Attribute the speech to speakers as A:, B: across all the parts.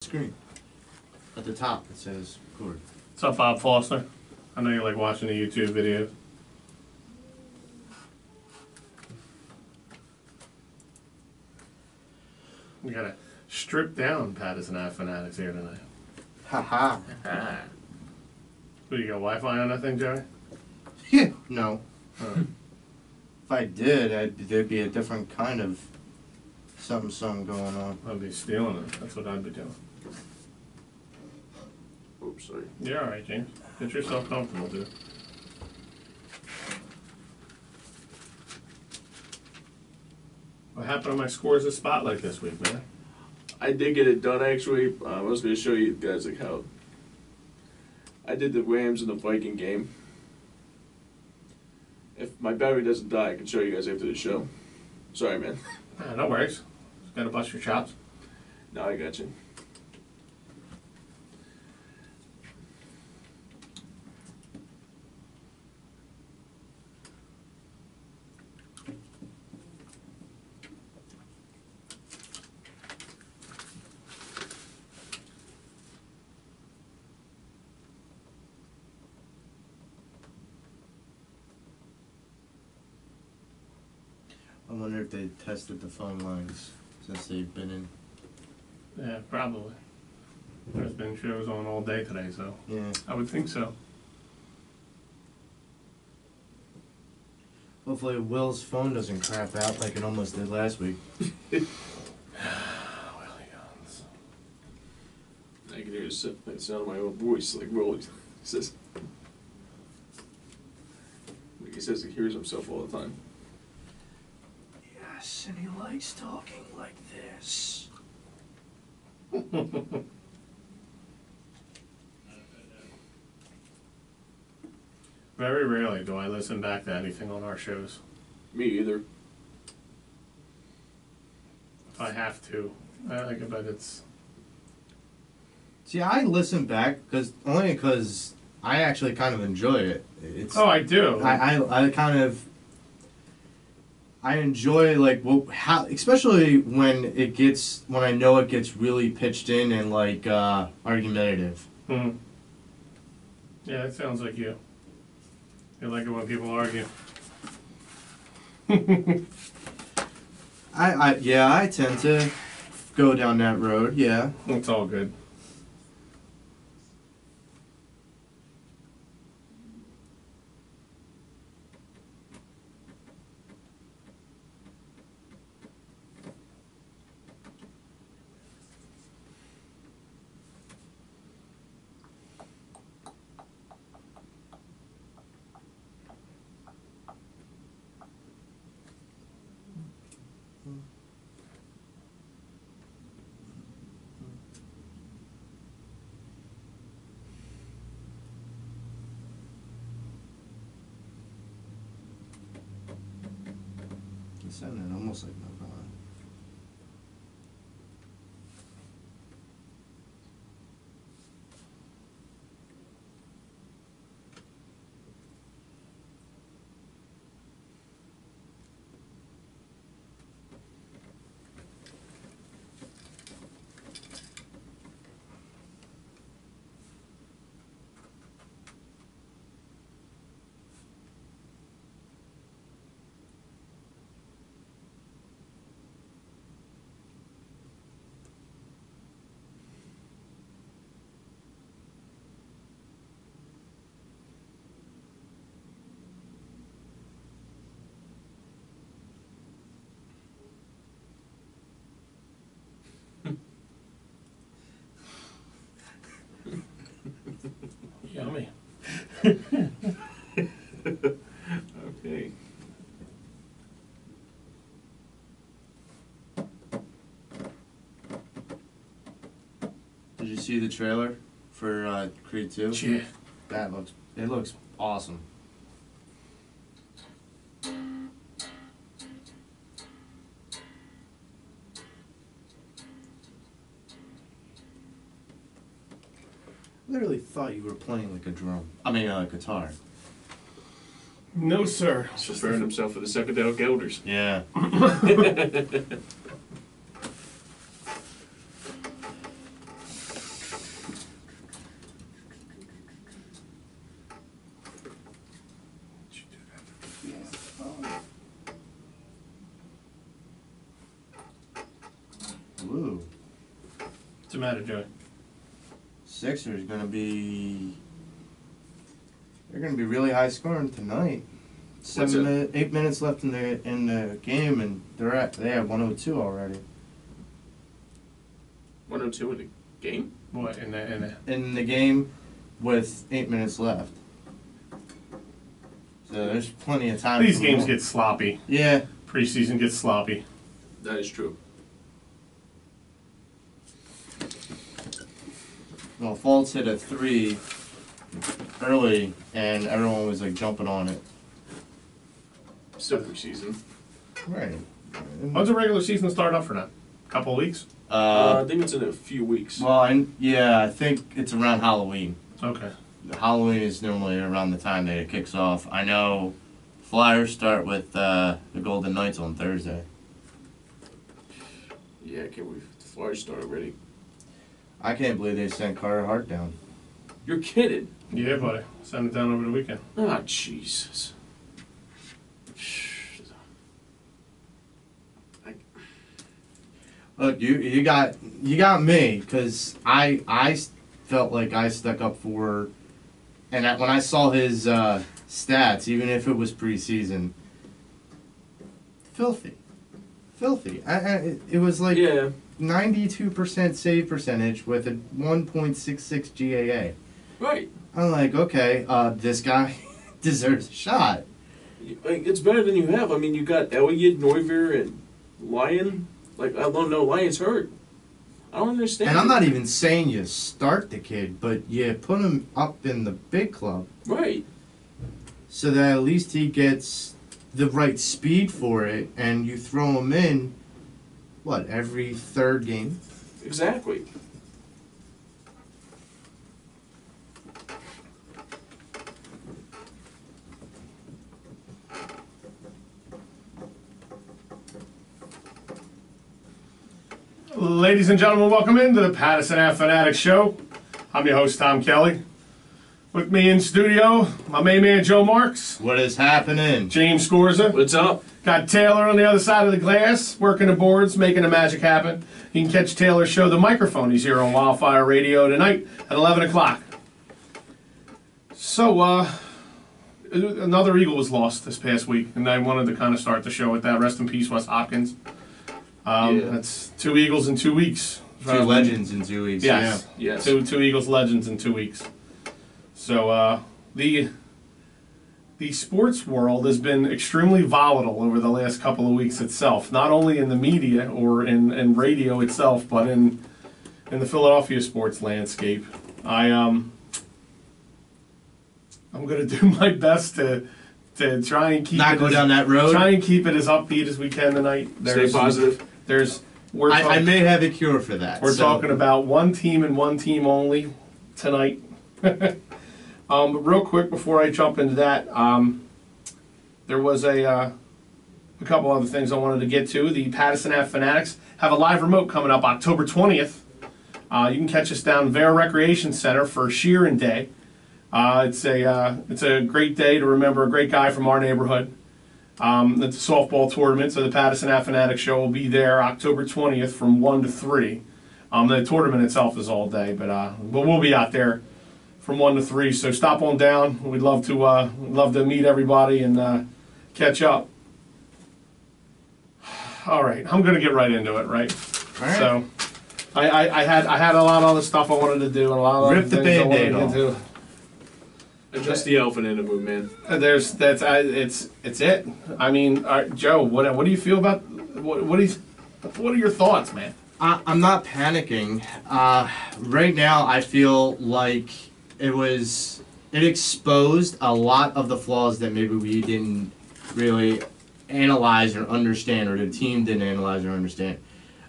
A: Screen. At the top it says record.
B: What's up, Bob Foster? I know you like watching the YouTube videos. We got a stripped down Pattison Ave Phanatics here tonight.
A: Haha.
B: What, you got Wi-Fi on that thing, Joey?
A: Yeah. No.
B: Oh.
A: If I did, there'd be a different kind of something going on.
B: I'd be stealing it. That's what I'd be doing.
A: Oops, sorry.
B: You're alright, James. Get yourself comfortable, dude. What happened to my scores of Spotlight this week, man?
C: I did get it done actually. I was going to show you guys like how I did the Rams and the Viking game. If my battery doesn't die, I can show you guys after the show. Sorry, man.
B: No worries. Just gotta bust your chops.
C: No, I got you.
A: I wonder if they tested the phone lines since they've been in.
B: Yeah, probably. There's been shows on all day today, so
A: Yeah.
B: I would think so.
A: Hopefully Will's phone doesn't crap out like it almost did last week.
B: Willie guns.
C: I can hear the sound of my own voice, like Rolly says. Like he says he hears himself all the time.
A: Yes, and he likes talking like this.
B: Very rarely do I listen back to anything on our shows.
C: Me either.
B: If I have to. I like it, but it's...
A: See, I listen back only because I actually kind of enjoy it. It's
B: Oh, I do.
A: I kind of enjoy like how especially when I know it gets really pitched in and like argumentative.
B: Hmm. Yeah, it sounds like you. You like it when people argue.
A: I tend to go down that road. Yeah.
B: It's all good.
A: It sounded almost like Nirvana.
B: Yummy.
C: Okay.
A: Did you see the trailer for Creed 2?
B: Yeah.
A: It looks awesome. I literally thought you were playing like a drum. I mean, guitar.
B: No, sir.
C: He's preparing himself for the psychedelic elders.
A: Yeah.
B: What's the matter, Joey?
A: Sixers gonna be. They're gonna be really high scoring tonight. 8 minutes left in the game, and they have 102 already.
C: 102 in the game?
B: What
A: In the game, with 8 minutes left. So there's plenty of time.
B: These games get sloppy.
A: Yeah.
B: Preseason gets sloppy.
C: That is true.
A: Well, Fultz hit a 3 early, and everyone was like jumping on it.
C: Still preseason.
A: Right.
B: When's the regular season start up for now? Couple of weeks?
C: I think it's in a few weeks.
A: Well, I think it's around Halloween.
B: Okay.
A: Halloween is normally around the time that it kicks off. I know Flyers start with the Golden Knights on Thursday.
C: Yeah, can't wait for the Flyers start already.
A: I can't believe they sent Carter Hart down.
C: You're kidding.
B: Yeah, buddy. Send it down over the weekend.
C: Ah, Jesus.
A: Look, you got me, because I felt like I stuck up for, and when I saw his stats, even if it was preseason, filthy. It was like 92% save percentage with a 1.66 GAA.
C: Right.
A: I'm like, okay, this guy deserves a shot.
C: It's better than you have. I mean, you got Elliott, Neuver, and Lyon. Like, I don't know, Lyon's hurt. I don't understand.
A: And I'm not even saying you start the kid, but you put him up in the big club.
C: Right.
A: So that at least he gets the right speed for it, and you throw him in, every third game?
C: Exactly.
B: Ladies and gentlemen, welcome into the Pattison Ave Phanatics Show. I'm your host, Tom Kelly. With me in studio, my main man, Joe Marks.
A: What is happening?
B: James Scorza.
C: What's up?
B: Got Taylor on the other side of the glass, working the boards, making the magic happen. You can catch Taylor's show, The Microphone. He's here on Wildfire Radio tonight at 11 o'clock. So, another Eagle was lost this past week, and I wanted to kind of start the show with that. Rest in peace, Wes Hopkins. That's 2 Eagles in 2 weeks.
A: 2 legends in 2 weeks.
B: Yes.
C: Yeah. Yes.
B: Two Eagles legends in 2 weeks. So the sports world has been extremely volatile over the last couple of weeks itself. Not only in the media or in radio itself, but in the Philadelphia sports landscape. I'm going to do my best to try and keep
A: go down that road.
B: Try and keep it as upbeat as we can tonight.
C: Stay positive.
A: I may have a cure for that.
B: We're talking about one team and one team only tonight. But real quick before I jump into that, there was a couple other things I wanted to get to. The Pattison Ave Phanatics have a live remote coming up October 20th. You can catch us down Vare Recreation Center for Shearing Day. It's a great day to remember a great guy from our neighborhood. It's a softball tournament, so the Pattison Ave Phanatics Show will be there October 20th from 1 to 3. The tournament itself is all day, but we'll be out there from 1 to 3. So stop on down. We'd love to meet everybody and catch up. All right, I'm going to get right into it. Right.
A: All right.
B: So I had a lot of other stuff I wanted to do and a lot of other things I wanted to get to.
C: Just the elephant in the room, man.
B: It's it. I mean, Joe, what do you feel about what are your thoughts, man?
A: I'm not panicking. Right now, I feel like it exposed a lot of the flaws that maybe we didn't really analyze or understand, or the team didn't analyze or understand.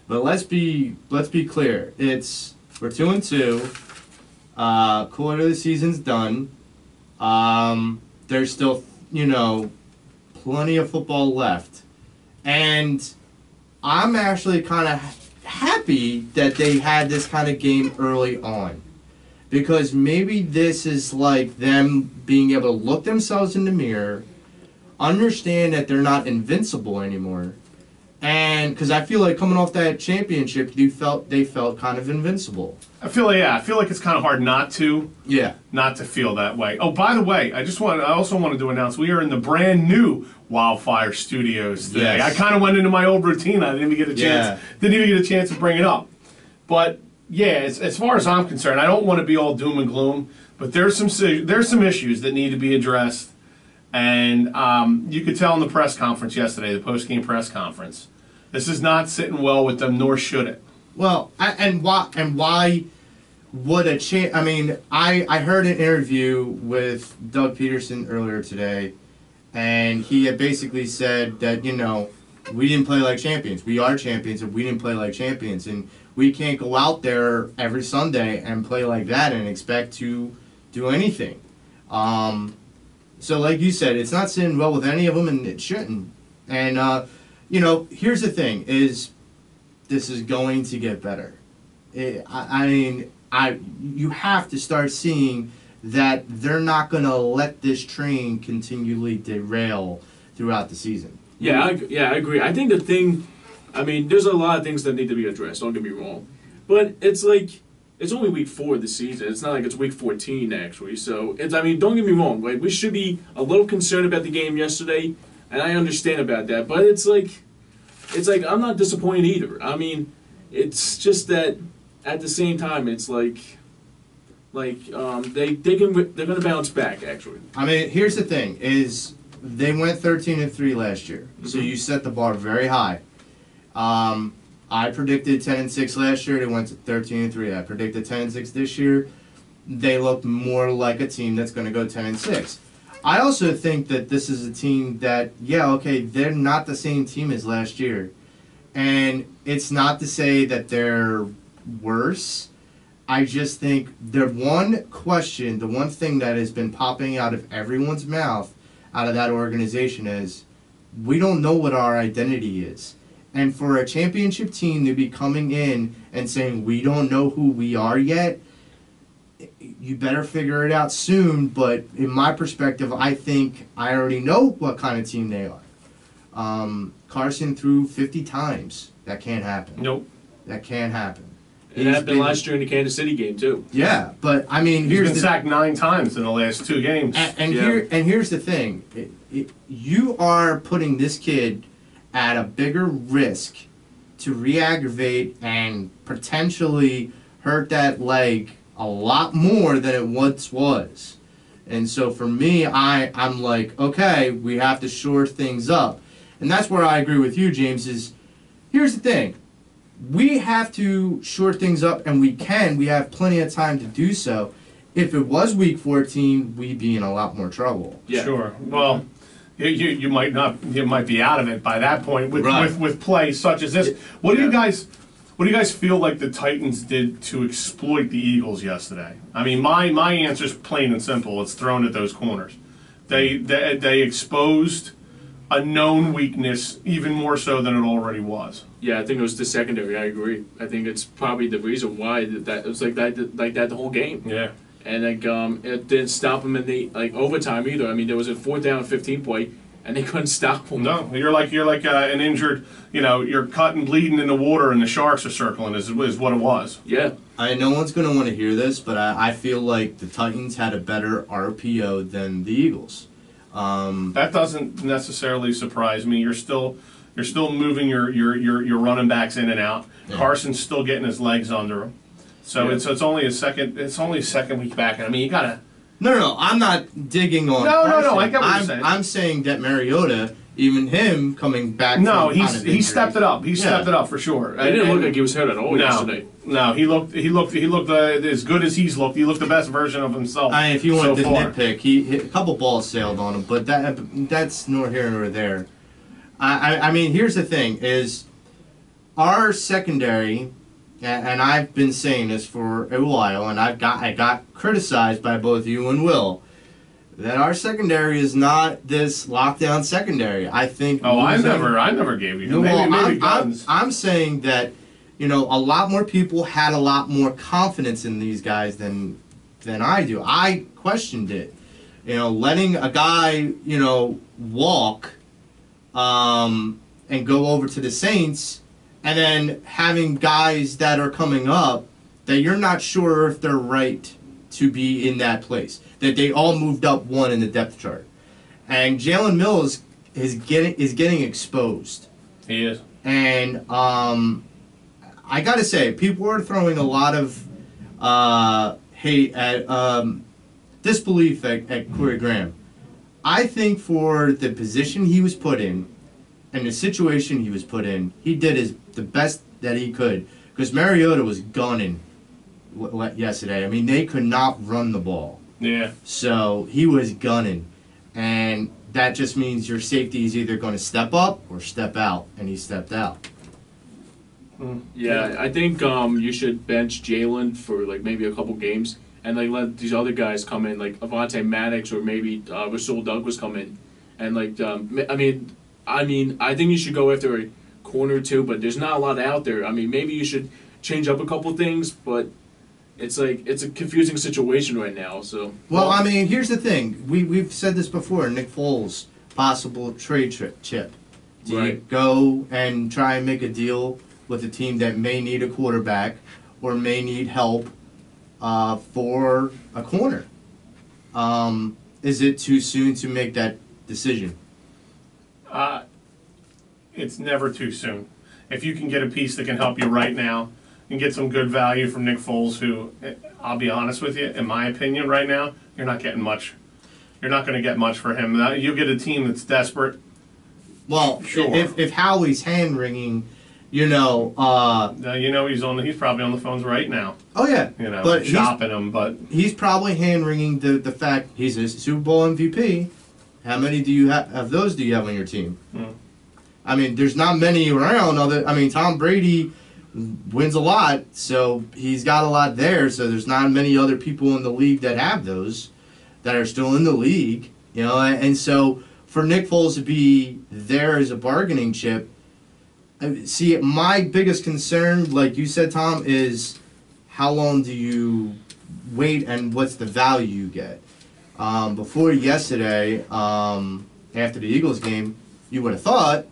A: But let's be clear. We're 2-2. Quarter of the season's done. There's still, plenty of football left. And I'm actually kind of happy that they had this kind of game early on. Because maybe this is like them being able to look themselves in the mirror, understand that they're not invincible anymore, And because I feel like coming off that championship, they felt kind of invincible.
B: I feel like it's kind of hard not to feel that way. Oh, by the way, I also wanted to announce we are in the brand new Wildfire Studios today.
A: Yes.
B: I kind of went into my old routine. I didn't even get a chance to bring it up. But yeah, as far as I'm concerned, I don't want to be all doom and gloom, but there's some issues that need to be addressed. And you could tell in the press conference yesterday, the post-game press conference, this is not sitting well with them, nor should it.
A: Well, why would a change? I mean, I heard an interview with Doug Peterson earlier today, and he had basically said that, we didn't play like champions. We are champions, and we didn't play like champions. And we can't go out there every Sunday and play like that and expect to do anything. So like you said, it's not sitting well with any of them, and it shouldn't. And, here's the thing, is this is going to get better. You have to start seeing that they're not going to let this train continually derail throughout the season.
C: Yeah, I agree. I think there's a lot of things that need to be addressed, don't get me wrong. But it's like, it's only week 4 of the season. It's not like it's week 14, actually. So, don't get me wrong. Like, we should be a little concerned about the game yesterday, and I understand about that. But it's like I'm not disappointed either. I mean, it's just that at the same time, it's they're going to bounce back, actually.
A: I mean, here's the thing, is they went 13-3 last year. Mm-hmm. So you set the bar very high. I predicted 10-6 last year. They went to 13-3. I predicted 10-6 this year. They look more like a team that's going to go 10-6. I also think that this is a team that, they're not the same team as last year. And it's not to say that they're worse. I just think the one thing that has been popping out of everyone's mouth out of that organization is, we don't know what our identity is. And for a championship team to be coming in and saying, we don't know who we are yet, you better figure it out soon. But in my perspective, I think I already know what kind of team they are. Carson threw 50 times. That can't happen.
C: Nope.
A: That can't happen.
C: It happened last year in the Kansas City game, too.
A: Yeah, but I mean,
B: he's been sacked 9 times in the last 2 games.
A: Here's the thing. You are putting this kid at a bigger risk to re-aggravate and potentially hurt that leg a lot more than it once was. And so for me, I'm like, okay, we have to shore things up. And that's where I agree with you, James, is here's the thing. We have to shore things up, and we can. We have plenty of time to do so. If it was week 14, we'd be in a lot more trouble.
B: Yeah. Sure. Well, you might be out of it by that point with play such as this. What do you guys feel like the Titans did to exploit the Eagles yesterday? I mean, my answer is plain and simple. It's thrown at those corners. They exposed a known weakness even more so than it already was.
C: Yeah, I think it was the secondary. I agree. I think it's probably the reason why that it was like that the whole game.
B: Yeah.
C: And it didn't stop them in the overtime either. I mean, there was a 4th down 15 play, and they couldn't stop them.
B: No, you're like an injured. You're cut and bleeding in the water, and the sharks are circling. Is what it was.
C: Yeah.
A: No one's going to want to hear this, but I feel like the Titans had a better RPO than the Eagles.
B: That doesn't necessarily surprise me. You're still moving your running backs in and out. Yeah. Carson's still getting his legs under him. So it's only a second week back. And I mean, you gotta.
A: No. I'm not digging on.
B: No. I get what you're saying.
A: I'm saying that Mariota, even him coming back.
B: No, he stepped it up. He stepped it up for sure.
C: It didn't look like he was hurt at all yesterday.
B: No, he looked as good as he's looked. He looked the best version of himself.
A: If you want to nitpick, he hit a couple balls sailed on him, but that's nor here nor there. I mean, here's the thing: is our secondary, and I've been saying this for a while, and I got criticized by both you and Will, that our secondary is not this lockdown secondary. I think.
B: Oh, I never gave you. No, maybe
A: I'm saying that. A lot more people had a lot more confidence in these guys than I do. I questioned it. Letting a guy, walk, and go over to the Saints, and then having guys that are coming up that you're not sure if they're right to be in that place. That they all moved up one in the depth chart. And Jalen Mills is getting exposed.
B: He is.
A: And I got to say, people are throwing a lot of hate at disbelief at Corey Graham. I think for the position he was put in and the situation he was put in, he did the best that he could. Because Mariota was gunning yesterday. I mean, they could not run the ball.
B: Yeah.
A: So he was gunning. And that just means your safety is either going to step up or step out. And he stepped out.
C: Yeah, I think you should bench Jalen for like maybe a couple games and like let these other guys come in, like Avonte Maddox or maybe Rasul Douglas come in, and like I mean, I think you should go after a corner or two, but there's not a lot out there. I mean, maybe you should change up a couple things, but it's like it's a confusing situation right now. So
A: well, I mean, here's the thing: we've said this before. Nick Foles, possible trade chip. Do you go and try and make a deal with a team that may need a quarterback or may need help for a corner? Is it too soon to make that decision?
B: It's never too soon. If you can get a piece that can help you right now and get some good value from Nick Foles, who, I'll be honest with you, in my opinion right now, you're not getting much. You're not going to get much for him. You get a team that's desperate.
A: Well,
B: sure.
A: If Howie's hand-wringing, he's
B: probably on the phones right now.
A: Oh yeah,
B: but shopping him. But
A: he's probably hand-wringing the fact he's a Super Bowl MVP. How many do you have of those? Do you have on your team? I mean, there's not many around. Tom Brady wins a lot, so he's got a lot there. So there's not many other people in the league that have those that are still in the league. And so for Nick Foles to be there as a bargaining chip. See, my biggest concern, like you said, Tom, is how long do you wait and what's the value you get? Before yesterday, after the Eagles game, you would have thought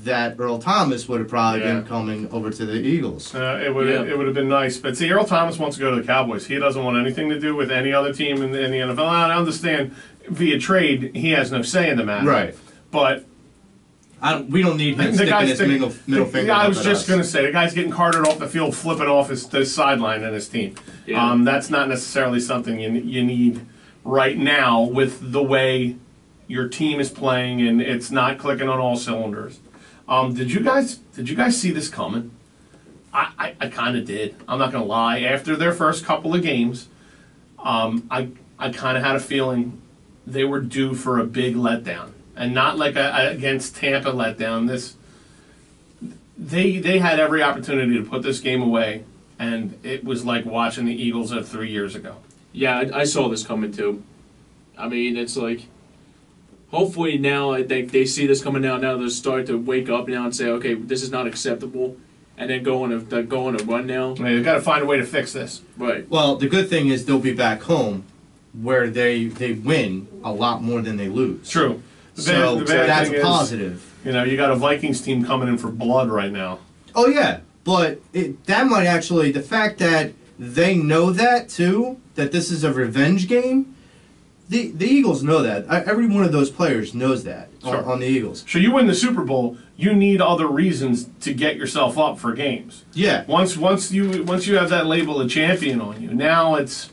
A: that Earl Thomas would have probably been coming over to the Eagles.
B: It would have been nice. But see, Earl Thomas wants to go to the Cowboys. He doesn't want anything to do with any other team in the NFL. I understand via trade, he has no say in the matter.
A: Right.
B: But
A: we don't need him sticking his middle finger.
B: I was just going to say, the guy's getting carted off the field, flipping off the sideline in his team. Yeah. That's not necessarily something you need right now with the way your team is playing, and it's not clicking on all cylinders. Did you guys see this coming? I kind of did. I'm not going to lie. After their first couple of games, I kind of had a feeling they were due for a big letdown. And not like against Tampa letdown. They had every opportunity to put this game away, and it was like watching the Eagles of 3 years ago.
C: Yeah, I saw this coming too. I mean, it's like, hopefully now I think they see this coming out. Now they'll start to wake up now and say, okay, this is not acceptable, and then go on a run now.
B: Yeah, they've got to find a way to fix this.
C: Right.
A: Well, the good thing is they'll be back home, where they win a lot more than they lose.
B: True.
A: So that's a positive.
B: You got a Vikings team coming in for blood right now.
A: Oh, yeah. But that might actually, the fact that they know that, too, that this is a revenge game, the Eagles know that. Every one of those players knows that on the Eagles.
B: So you win the Super Bowl, you need other reasons to get yourself up for games.
A: Yeah.
B: Once you have that label of champion on you, now it's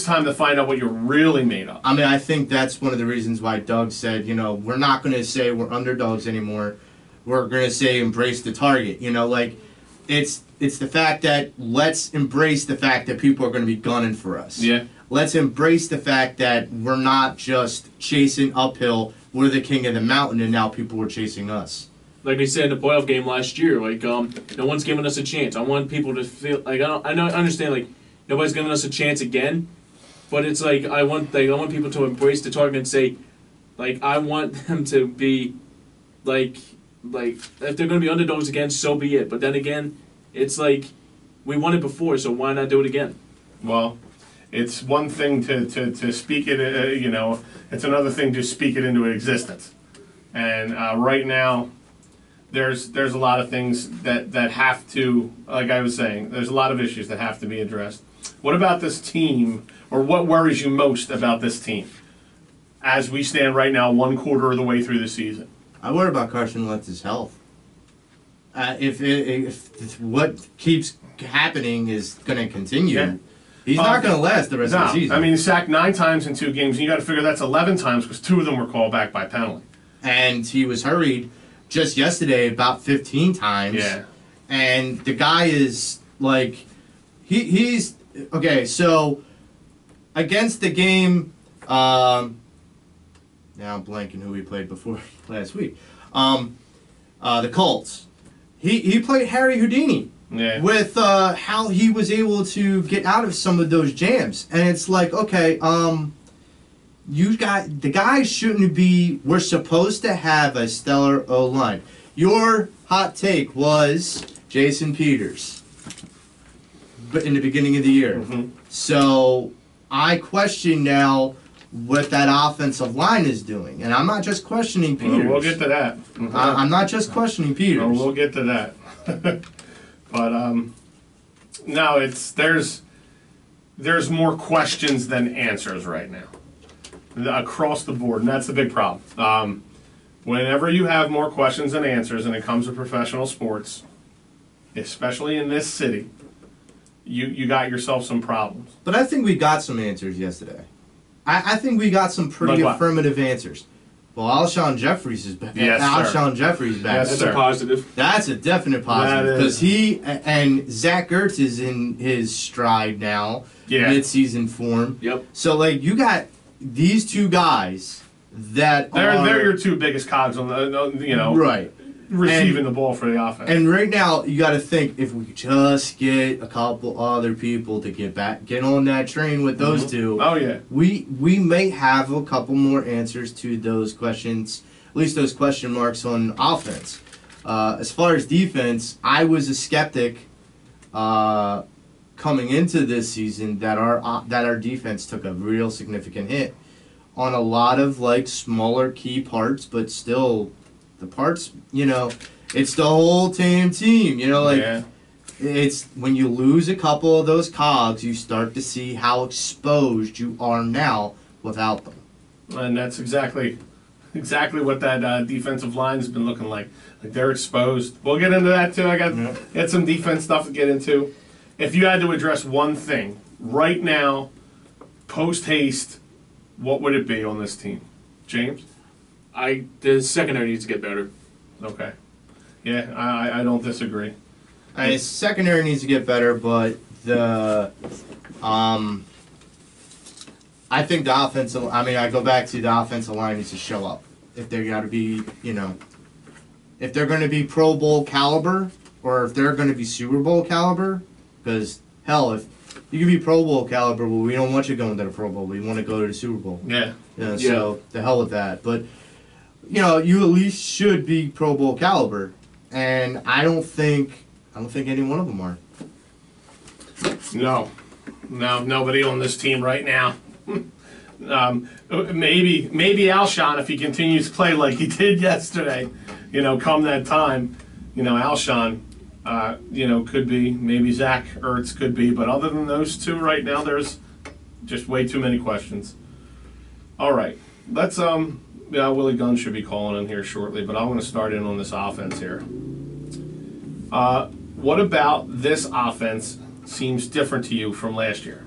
B: time to find out what you're really made of.
A: I mean, I think that's one of the reasons why Doug said, we're not going to say we're underdogs anymore. We're going to say embrace the target. It's the fact that let's embrace the fact that people are going to be gunning for us.
B: Yeah.
A: Let's embrace the fact that we're not just chasing uphill. We're the king of the mountain, and now people are chasing us.
C: Like we said in the playoff game last year, no one's giving us a chance. I want people to feel like I understand nobody's giving us a chance again, but it's like I want people to embrace the target and say, I want them to be, if they're going to be underdogs again, so be it. But then again, it's like we won it before, so why not do it again?
B: Well, it's one thing to speak it, it's another thing to speak it into existence. And right now, there's a lot of things that have to, like I was saying, there's a lot of issues that have to be addressed. What about this team, or what worries you most about this team as we stand right now, 1/4 of the way through the season?
A: I worry about Carson Wentz's health. If what keeps happening is going to continue,
B: Yeah.
A: he's not going to last the rest of the season.
B: I mean, he sacked 9 times in 2 games, and you got to figure that's 11 times because 2 of them were called back by penalty.
A: And he was hurried just yesterday about 15 times.
B: Yeah.
A: And the guy is like, he's okay. So against the game, now I'm blanking who we played before last week. The Colts. He played Harry Houdini.
B: Yeah.
A: With how he was able to get out of some of those jams. And it's like, okay, you got the guys shouldn't be. We're supposed to have a stellar O-line. Your hot take was Jason Peters, but in the beginning of the year.
B: Mm-hmm.
A: So I question now what that offensive line is doing, and I'm not just questioning Peters.
B: We'll get to that.
A: I'm not just questioning Peters.
B: We'll get to that. But no, there's more questions than answers right now across the board, and that's the big problem. Whenever you have more questions than answers, and it comes to professional sports, especially in this city, you got yourself some problems.
A: But I think we got some answers yesterday. I think we got some pretty affirmative answers. Well, Alshon Jeffries is back.
B: Yes,
A: Alshon Jeffries back.
B: Yes,
C: That's
B: sir.
C: a positive.
A: That's a definite positive because he and Zach Ertz is in his stride now, mid-season form.
C: Yep.
A: So like you got these 2 guys that
B: they're your 2 biggest cogs on the
A: right
B: receiving the ball for the offense.
A: And right now you got to think if we could just get a couple other people to get on that train with those 2.
B: Oh yeah.
A: We may have a couple more answers to those questions, at least those question marks on offense. As far as defense, I was a skeptic coming into this season that our defense took a real significant hit on a lot of like smaller key parts, but still the parts, it's the whole team, it's when you lose a couple of those cogs, you start to see how exposed you are now without them.
B: And that's exactly what that defensive line has been looking like. Like they're exposed. We'll get into that too. I got some defense stuff to get into. If you had to address one thing right now, post haste, what would it be on this team, James?
C: The secondary needs to get better.
B: Okay. Yeah, I don't disagree.
A: Secondary needs to get better, but I think the offensive. I go back to the offensive line needs to show up if they're got to be, if they're going to be Pro Bowl caliber or if they're going to be Super Bowl caliber. Because hell, if you can be Pro Bowl caliber, well, we don't want you going to the Pro Bowl. We want to go to the Super Bowl.
B: Yeah.
A: So the hell with that. But you at least should be Pro Bowl caliber, and I don't think any one of them are.
B: No, nobody on this team right now. Maybe Alshon, if he continues to play like he did yesterday, come that time, Alshon, could be. Maybe Zach Ertz could be. But other than those 2 right now, there's just way too many questions. All right, let's Willie Gunn should be calling in here shortly, but I want to start in on this offense here. What about this offense seems different to you from last year?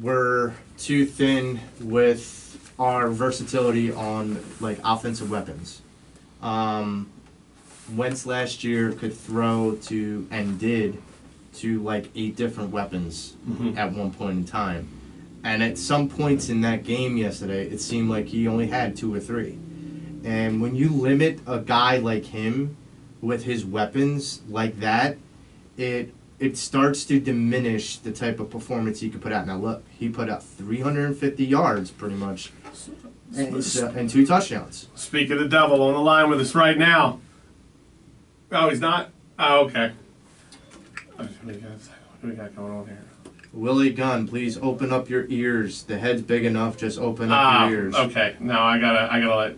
A: We're too thin with our versatility on like offensive weapons. Wentz last year could throw to and did to like 8 different weapons at one point in time. And at some points in that game yesterday, it seemed like he only had 2 or 3. And when you limit a guy like him with his weapons like that, it starts to diminish the type of performance he could put out. Now look, he put out 350 yards pretty much and 2 touchdowns.
B: Speak of the devil on the line with us right now. Oh, he's not? Oh, okay. What do we got going on here?
A: Willie Gunn, please open up your ears. The head's big enough. Just open up your ears.
B: Okay. Now I gotta let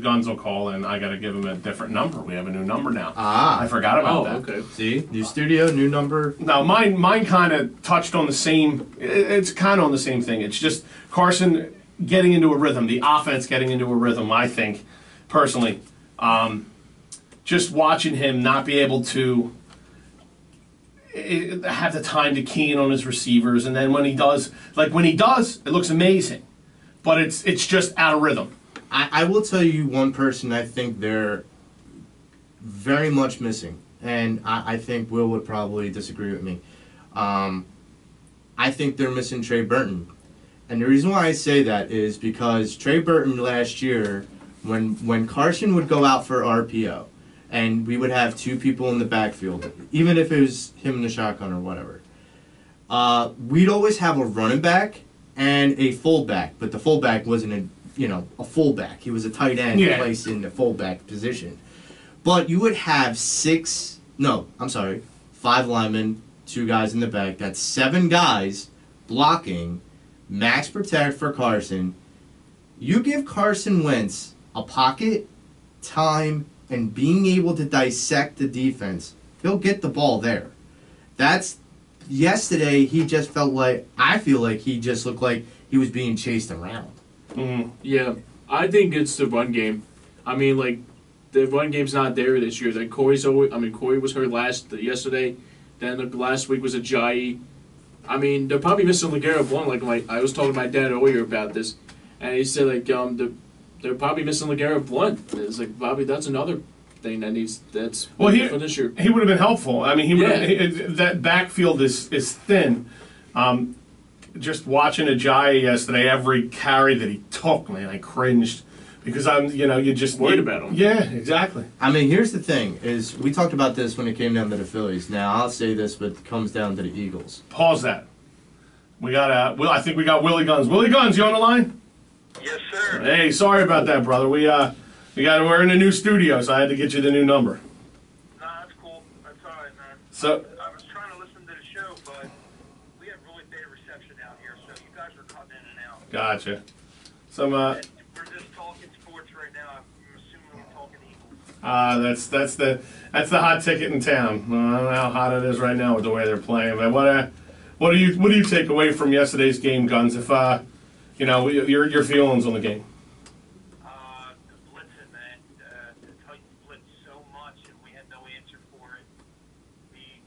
B: Gunzel call, and I gotta give him a different number. We have a new number now. I forgot about that.
C: Okay.
A: See, new studio, new number.
B: No, mine kind of touched on the same. It's kind of on the same thing. It's just Carson getting into a rhythm, the offense getting into a rhythm. I think, personally, just watching him not be able to have the time to key in on his receivers, and then when he does, it looks amazing, but it's just out of rhythm.
A: I will tell you one person I think they're very much missing, and I think Will would probably disagree with me. I think they're missing Trey Burton. And the reason why I say that is because Trey Burton last year, when Carson would go out for RPO, and we would have two people in the backfield, even if it was him in the shotgun or whatever, we'd always have a running back and a fullback, but the fullback wasn't a fullback. He was a tight end placed in the fullback position. But you would have 5 linemen, 2 guys in the back. That's 7 guys blocking, max protect for Carson. You give Carson Wentz a pocket, time, and being able to dissect the defense, he'll get the ball there. Yesterday, he just I feel like he just looked like he was being chased around.
B: Mm-hmm.
C: Yeah, I think it's the run game. I mean, the run game's not there this year. Corey was hurt yesterday. Then the last week was Ajayi. I mean, they're probably missing LeGarrette Blount. I was talking to my dad earlier about this, and he said they're probably missing LeGarrette Blount. It's Bobby, that's another thing that's for this year.
B: He would have been helpful. I mean, that backfield is thin. Just watching Ajayi yesterday, every carry that he took, man, I cringed because you just
C: worried about him.
B: Yeah, exactly.
A: I mean, here's the thing: is we talked about this when it came down to the Phillies. Now I'll say this, but it comes down to the Eagles.
B: Pause that. We got I think we got Willie Guns. Willie Guns, you on the line?
D: Yes, sir.
B: Hey, sorry about that, brother. We're in a new studio, so I had to get you the new number.
D: Nah, that's cool. That's all right, man.
B: So
D: I was trying to listen to the show, but we have really bad reception out here, so you guys are cutting in and out.
B: gotcha.
D: We're just talking sports right now. I'm assuming we're talking Eagles.
B: That's the hot ticket in town. I don't know how hot it is right now with the way they're playing. But what do you take away from yesterday's game, Guns? If your feelings on the game.
D: The blitzing, man. The Titans blitzed so much, and we had no answer for it. We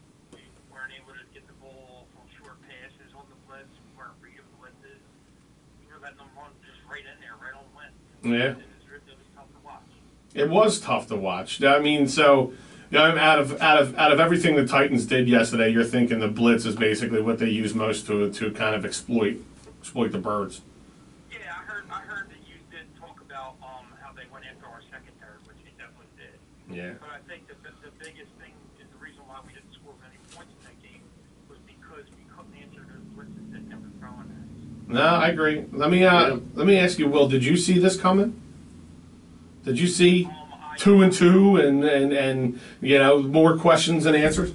D: weren't able to get the ball from short passes on the blitz. We weren't reading blitzes. We were letting them run just right in there, right on Wentz.
B: Yeah.
D: It was tough to watch.
B: It was tough to watch. I mean, out of everything the Titans did yesterday, you're thinking the blitz is basically what they use most to kind of exploit the birds.
D: Yeah, I heard that you did talk about how they went after our secondary, which they definitely did.
B: Yeah.
D: But I think the biggest thing is the reason why we didn't score many points in that game was because we couldn't answer those blitzes that they were throwing at us.
B: No, I agree. Let me ask you, Will, did you see this coming? Did you see 2 and 2 and more questions than answers?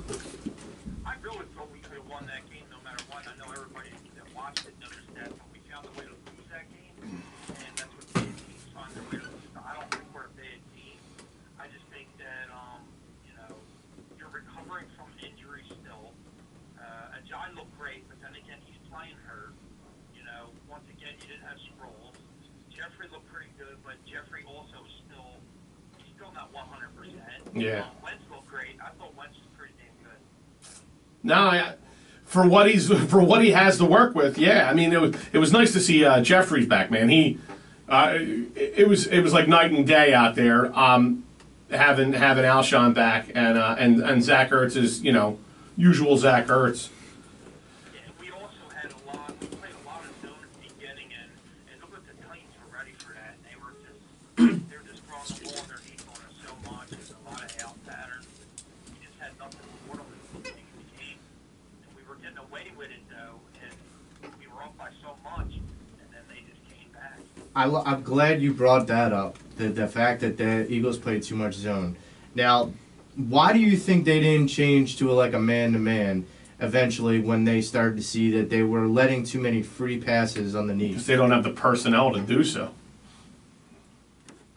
D: I really thought we could have won that game no matter what. I know everybody that watched it noticed that, but we found a way to lose that game, and that's what bad teams find their way to lose. I don't think we're a bad team. I just think that you're recovering from injury still. Ajay looked great, but then again he's playing hurt. Once again you didn't have Sproles. Jeffrey looked pretty good, but Jeffrey also he's still not 100%.
B: Yeah.
D: Wentz looked great. I thought Wentz was pretty damn good.
B: No, for what he has to work with, yeah. I mean, it was nice to see Jeffries back, man. It was like night and day out there. Having Alshon back and Zach Ertz is usual Zach Ertz.
D: Yeah, we also had we played a lot of zone at the beginning, and look what the Titans were ready for that. They were just throwing the ball underneath on us so much. There's a lot of out patterns. We just had nothing for them at the beginning of the game, and we were getting away with it though, and we were up by so much, and then they just came back.
A: I'm glad you brought that up. The fact that the Eagles played too much zone. Now, why do you think they didn't change to a man-to-man? eventually when they started to see that they were letting too many free passes on the
B: Because
A: knees.
B: they don't have the personnel to do so.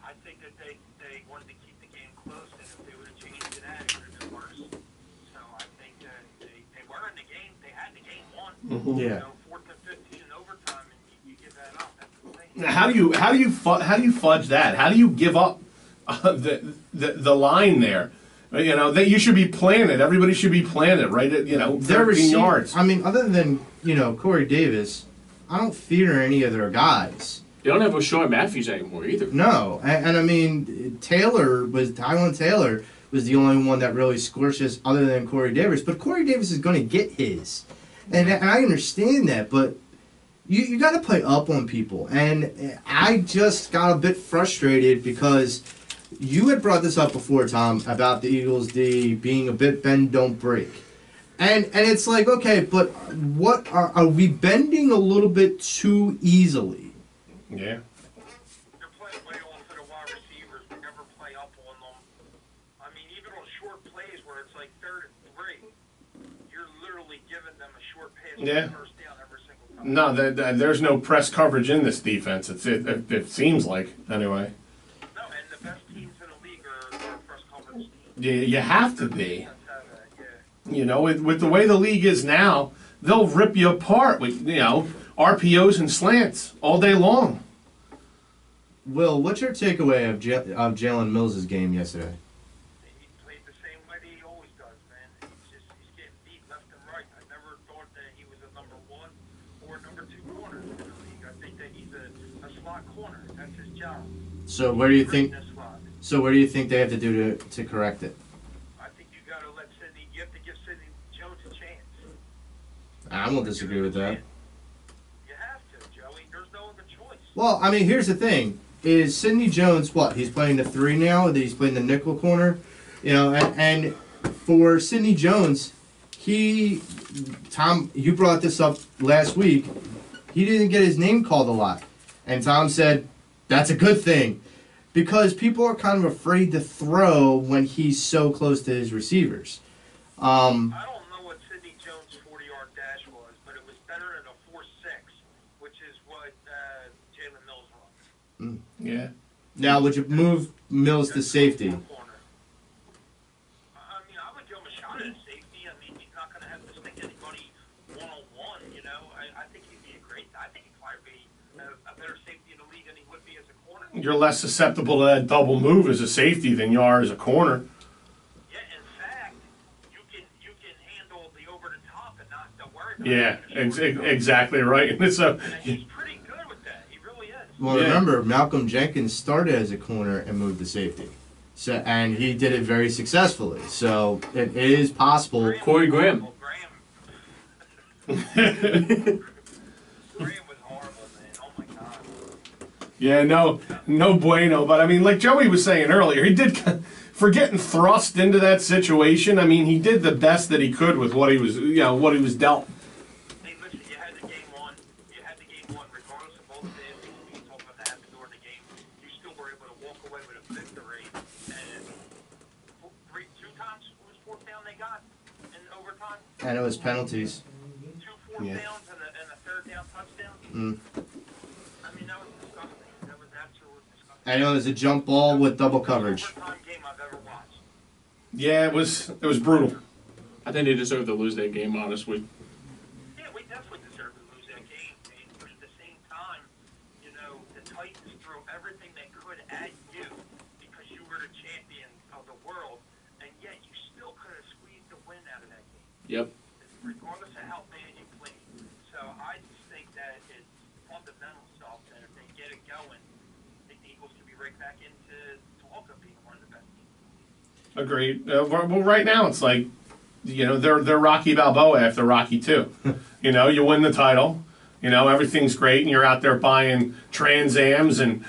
D: I think that they wanted to keep the game close, and if they would have changed it out, it would have been worse. So I think that they were in the game. They had the game won.
A: Yeah.
D: 4th and 15 in overtime, and you give that up. That's the thing.
B: Now, how do you fudge that? How do you give up the line there? You know that you should be planted. Everybody should be planted right at 13 yards.
A: I mean, other than Corey Davis, I don't fear any of their guys.
C: They don't have Rashard Matthews anymore either.
A: No, and I mean Tylen Taylor was the only one that really scorches other than Corey Davis. But Corey Davis is going to get his, and I understand that, but you got to play up on people, and I just got a bit frustrated because you had brought this up before, Tom, about the Eagles D being a bit bend don't break, and it's like, okay, but what are we bending a little bit too easily?
B: Yeah.
D: They're playing way off of the wide receivers. We never play up on them. I mean, even on short plays where it's like 3rd and 3, you're literally giving them a short pass
B: Yeah.
D: for first down every single time.
B: No, there's no press coverage in this defense. It seems like anyway.
D: No, and the best teams in the league are press coverage teams.
B: You have to be.
D: That's how that, yeah.
B: You know, with the way the league is now, they'll rip you apart with RPOs and slants all day long.
A: Will, what's your takeaway of Jalen Mills' game yesterday?
D: He played the same way that he always does, man. He's getting beat left and right. I never thought that he was a number 1 or number 2 corner in the league. I think that he's a slot corner. That's his job.
A: So where do you think?
D: Great in the slot.
A: So what do you think they have to do to correct it?
D: I think you got to let Sidney. You have to give Sidney Jones a chance.
A: I won't disagree with that.
D: You have to, Joey. There's no other choice.
A: Well, I mean, here's the thing: is Sidney Jones what? He's playing the 3 now. He's playing the nickel corner, and for Sidney Jones, Tom, you brought this up last week. He didn't get his name called a lot, and Tom said that's a good thing because people are kind of afraid to throw when he's so close to his receivers.
D: I don't know what Sidney Jones' 40-yard dash was, but it was better than a 4.6, which is what Jalen Mills runs.
B: Yeah.
A: Now, would you move Mills to safety?
D: I mean, I would give him a shot at safety. I mean, he's not going to have to stick anybody one-on-one, I think he'd be I think he'd probably be a better safety in the league than he would be as a corner.
B: You're less susceptible to that double move as a safety than you are as a corner.
D: Yeah, in fact, you can handle the over-the-top and not worry about
B: Yeah, exactly right. And so,
D: And he's pretty good with that. He really is.
A: Well,
B: Yeah.
A: remember, Malcolm Jenkins started as a corner and moved to safety. So, and he did it very successfully. So it is possible.
C: Corey Graham.
D: Graham was horrible, man. Oh my God.
B: yeah, no bueno. But I mean, like Joey was saying earlier, he did, for getting thrust into that situation, I mean, he did the best that he could with what he was dealt.
D: Hey, listen, you had the game won. You had the game won, regardless of all the bad things we talked about that happened during the game. You still were able to walk away with a victory. And 2 times was 4th down they got in overtime.
A: And it was penalties.
D: 2 4th
B: Yeah.
D: downs and a 3rd down touchdown.
A: Mm.
D: I mean, that was disgusting. That was absolutely disgusting.
A: And it was a jump ball with double coverage.
D: Overtime game I've ever watched.
B: Yeah, it was brutal.
C: I think they deserve to lose that game, honestly.
D: Yeah, we definitely deserve to lose that game, man. But at the same time, the Titans threw everything they could at you because you were the champion of the world, and yet you still could have squeezed the win out of that game,
C: Yep.
D: regardless of how bad you played. So I just think that it's fundamental stuff that if they get it going, I think the Eagles can be right back into talk of being one of the best teams.
B: Agreed. Well, right now it's like, they're Rocky Balboa after Rocky 2. You win the title. Everything's great, and you're out there buying Trans Ams and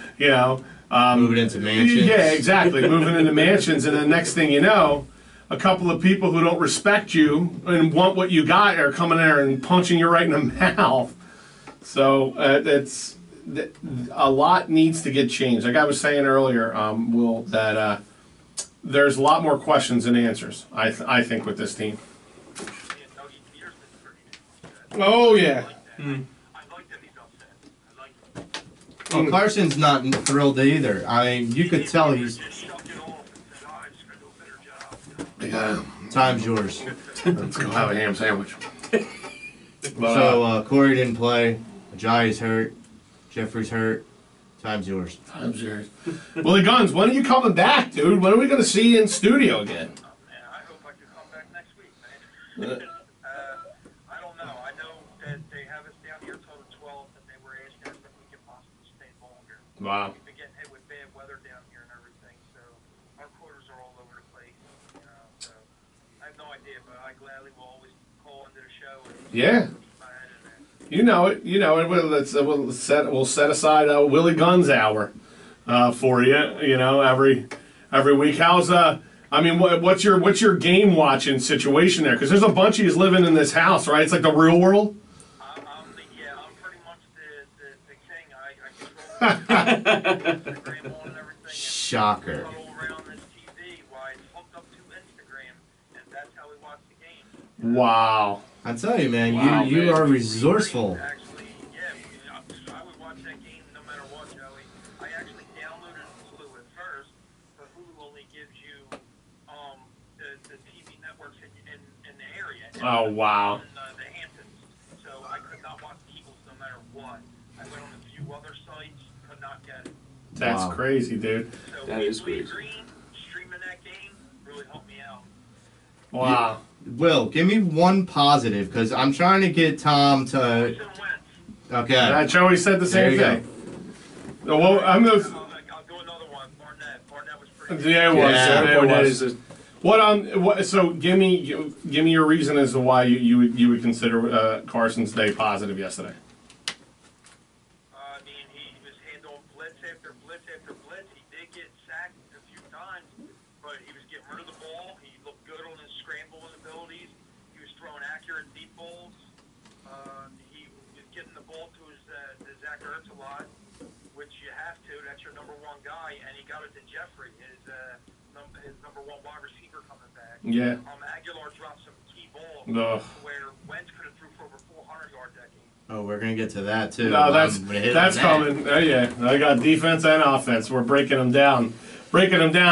A: Moving into mansions.
B: Yeah, exactly. Moving into mansions, and the next thing you know, a couple of people who don't respect you and want what you got are coming there and punching you right in the mouth. So it's a lot needs to get changed. Like I was saying earlier, Will, that there's a lot more questions than answers. I think with this team.
D: You're
B: Oh, yeah.
D: I like that he's upset. I like it.
A: Well, Carson's not thrilled either. I mean, you could tell he's
D: Just shoved it off and said, oh, I just gotta do a better job. You know?
B: Yeah.
A: time's yours.
B: Let's go have a ham sandwich. But,
A: So Corey didn't play. Ajayi's hurt. Jeffrey's hurt. Time's yours.
B: time's yours. Willie Guns, when are you coming back, dude? When are we going to see you in studio again?
D: Man, I hope I can come back next week, man. I don't know. I know that they have us down here till the 12th, and they were asking us if we could possibly stay longer.
B: Wow.
D: We've been getting hit with bad weather down here and everything, so our quarters are all over the place. You know, so I have no idea, but I gladly will always call into the show and
B: Yeah.
D: keep my head in there.
B: You know it. You know it. We'll set aside a Willie Guns hour for you. You know, every week. How's I mean, what's your game watching situation there? Because there's a bunch of you living in this house, right? It's like the real world.
D: I'm pretty much the king. I control Instagram on and everything.
A: Shocker.
D: And huddle around this TV while it's hooked up to Instagram, and that's how we watch the game.
B: Wow.
A: I tell you, man,
C: Wow,
A: you
C: man.
A: are resourceful.
D: Actually, yeah, I would watch that game no matter what, Joey. I actually downloaded Hulu at first, but Hulu only gives you the TV networks in the area.
B: Oh, wow.
D: In the Hamptons, so I could not watch the Eagles no matter what. I went on a few other sites, could not get it.
B: That's
A: Wow.
B: crazy, dude.
D: So
C: That is
D: Weekly
C: crazy.
D: Green, streaming that game really helped me out.
B: Wow.
A: Will, give me one positive, because I'm trying to get Tom to.
D: Carson Wentz.
A: Okay.
B: Yeah, Joey said the
A: There
B: same
A: you
B: thing. Well, I'm gonna.
D: I'll do another one. Barnett was pretty good.
B: Yeah, it was.
A: Yeah,
B: Yeah, it
C: Barnett
B: was.
C: is a,
B: What? So give me your reason as to why you would consider Carson's day positive yesterday.
D: I mean, he was handling blitz after blitz after blitz. He did get sacked a few times, but he was getting rid of the ball. He looked good on his scrambling abilities. He was throwing accurate deep balls. He was getting the ball to Zach Ertz a lot, which you have to. That's your number one guy, and he got it to Jeffrey, his number one wide receiver coming back.
B: Yeah.
D: Aguilar dropped some key balls
B: Ugh.
D: where Wentz could have threw for over 400 yards that game.
A: Oh, we're gonna get to that too.
B: No, that's
A: I'm gonna hit on that.
B: coming. Yeah, I got defense and offense. We're breaking them down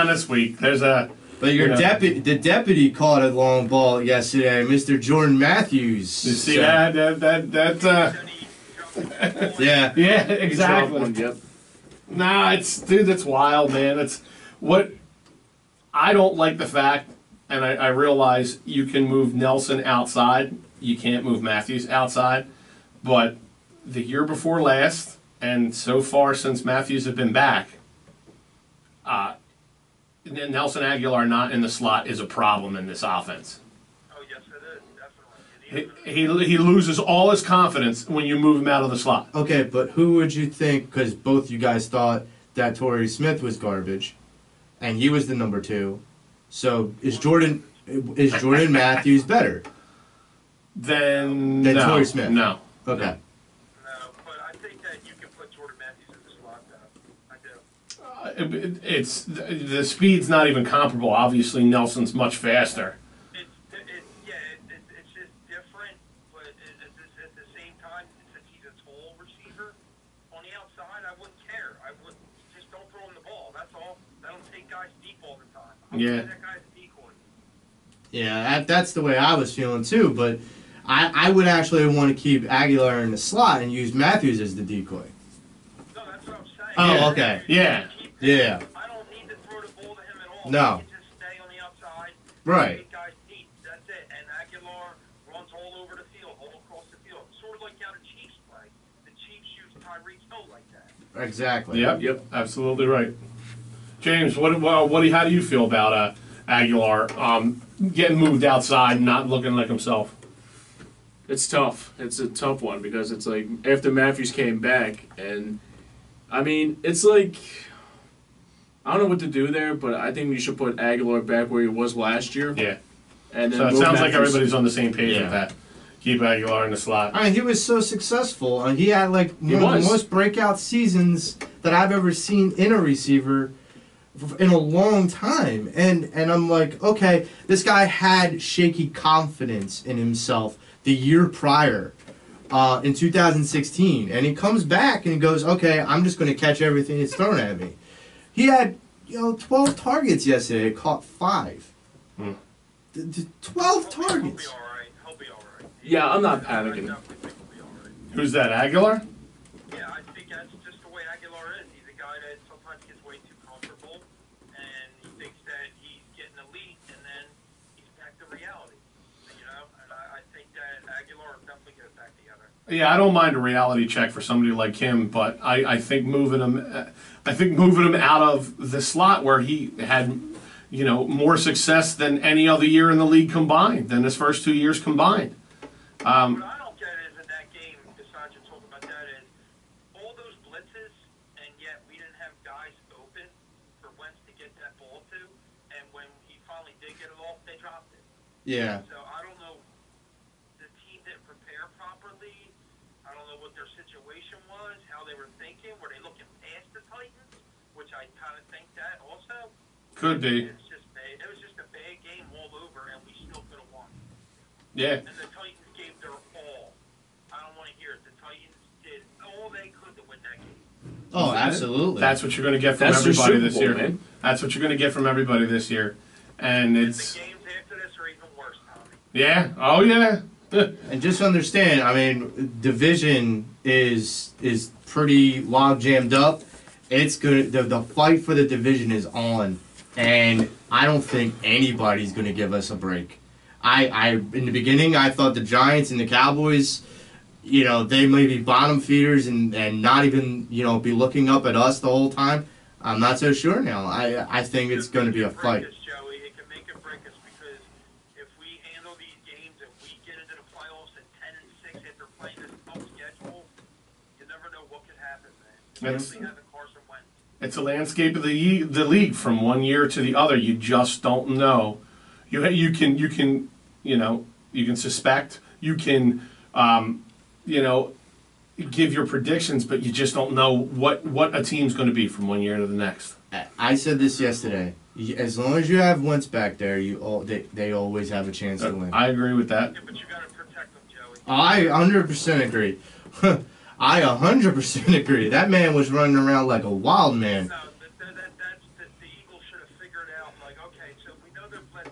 B: this week. There's a.
A: But your
B: You know.
A: the deputy caught a long ball yesterday, Mr. Jordan Matthews.
B: You see
A: So-
B: that?
D: Then he dropped the ball.
A: Yeah.
B: Yeah,
C: drop
B: exactly.
C: one, yep.
B: Nah, that's wild, man. It's what I don't like the fact, and I realize you can move Nelson outside, you can't move Matthews outside, but the year before last, and so far since Matthews has been back, Nelson Aguilar not in the slot is a problem in this offense.
D: Oh, yes, it is, definitely.
B: He loses all his confidence when you move him out of the slot.
A: Okay, but who would you think? Because both you guys thought that Torrey Smith was garbage, and he was the number 2. So is Jordan Matthews better?
B: Then
A: Then
B: no,
A: Torrey Smith.
B: No.
A: Okay.
D: No, but I think that you can put Jordan Matthews in the slot, though. I do.
B: It's the speed's not even comparable. Obviously, Nelson's much faster.
D: It's just different, but at the same time, since he's a tall receiver, on the outside, I wouldn't care. I would just don't throw him the ball. That's all. I don't take guys deep all the time.
B: Yeah.
D: That guy's a decoy.
A: Yeah, that's the way I was feeling too. But I would actually want to keep Aguilar in the slot and use Matthews as the decoy.
D: No, that's what I'm saying.
A: Oh,
B: Yeah.
A: okay.
B: Yeah.
D: Keep
A: Yeah.
D: I don't need to throw the ball to him at all.
A: No.
D: He can just stay on the outside.
A: Right.
D: Take guys deep. That's it. And Aguilar runs all over the field, all across the field. Sort of like how the Chiefs play. The Chiefs use Tyreek Hill like that.
A: Exactly.
B: Yep. Absolutely right. James, how do you feel about Aguilar getting moved outside, and not looking like himself?
C: It's tough. It's a tough one because it's like after Matthews came back, and I mean, it's like I don't know what to do there, but I think we should put Aguilar back where he was last year.
B: Yeah.
C: And then
B: So it
C: move
B: sounds like
C: Matthews-
B: everybody's on the same page
A: Yeah.
B: with that. Keep Aguilar in the slot.
A: I mean, he was so successful, and he had like
C: He
A: one of
C: was.
A: the most breakout seasons that I've ever seen in a receiver in a long time. And I'm like, okay, this guy had shaky confidence in himself the year prior in 2016, and he comes back and he goes, "Okay, I'm just going to catch everything that's thrown at me." He had 12 targets yesterday, caught 5. 12 targets.
D: He'll be all right.
C: Yeah, I'm not
D: I
C: panicking.
D: definitely think he'll be all right.
B: Who's that, Aguilar?
D: Yeah, I think that's just the way Aguilar is. He's a guy that sometimes gets way too comfortable, and he thinks that he's getting elite, and then he's back to reality. And I think that Aguilar will definitely get it back together.
B: Yeah, I don't mind a reality check for somebody like him, but I think moving him out of the slot where he had, more success than any other year in the league combined, than his first 2 years combined.
D: What I don't get is in that game, besides you talking about that, is all those blitzes, and yet we didn't have guys open for Wentz to get that ball to, and when he finally did get it off, they dropped it.
A: Yeah.
D: So I don't know, the team didn't prepare properly. I don't know what their situation was, how they were thinking. Were they looking past the Titans, which I kind of think that also.
B: Could be.
D: It's just bad. It was just a bad game all over, and we still could have won.
B: Yeah.
D: And the Titans gave their all. I don't want to hear it. The Titans did all they could to win that game.
A: Oh, absolutely.
B: That's what you're going to get from
C: That's your
B: everybody
C: Super
B: this
C: Bowl,
B: year.
C: man.
B: That's what you're going to get from everybody this year. And
D: And
B: it's,
D: the games after this are even worse, Tommy.
B: yeah, oh yeah.
A: And just understand, I mean, division is pretty log jammed up. It's good. The fight for the division is on, and I don't think anybody's going to give us a break. I in the beginning I thought the Giants and the Cowboys, they may be bottom feeders and not even be looking up at us the whole time. I'm not so sure now. I think it's going to be a fight.
D: Joey, it can make or break us because if we handle these games and we get into the playoffs at 10-6 after playing this tough schedule, you never know what could happen, man.
B: It's-
D: Especially having Carson Wentz.
B: It's a landscape of the league from one year to the other. You just don't know. You can suspect. You can give your predictions, but you just don't know what a team's going to be from one year to the next.
A: I said this yesterday. As long as you have Wentz back there, they always have a chance to win.
B: I agree with that.
D: Yeah, but you got to protect them, Joey.
A: I 100% agree. I 100% agree. That man was running around like a wild man.
D: No, the Eagles should have figured out, like, okay, so we know they're blitzing.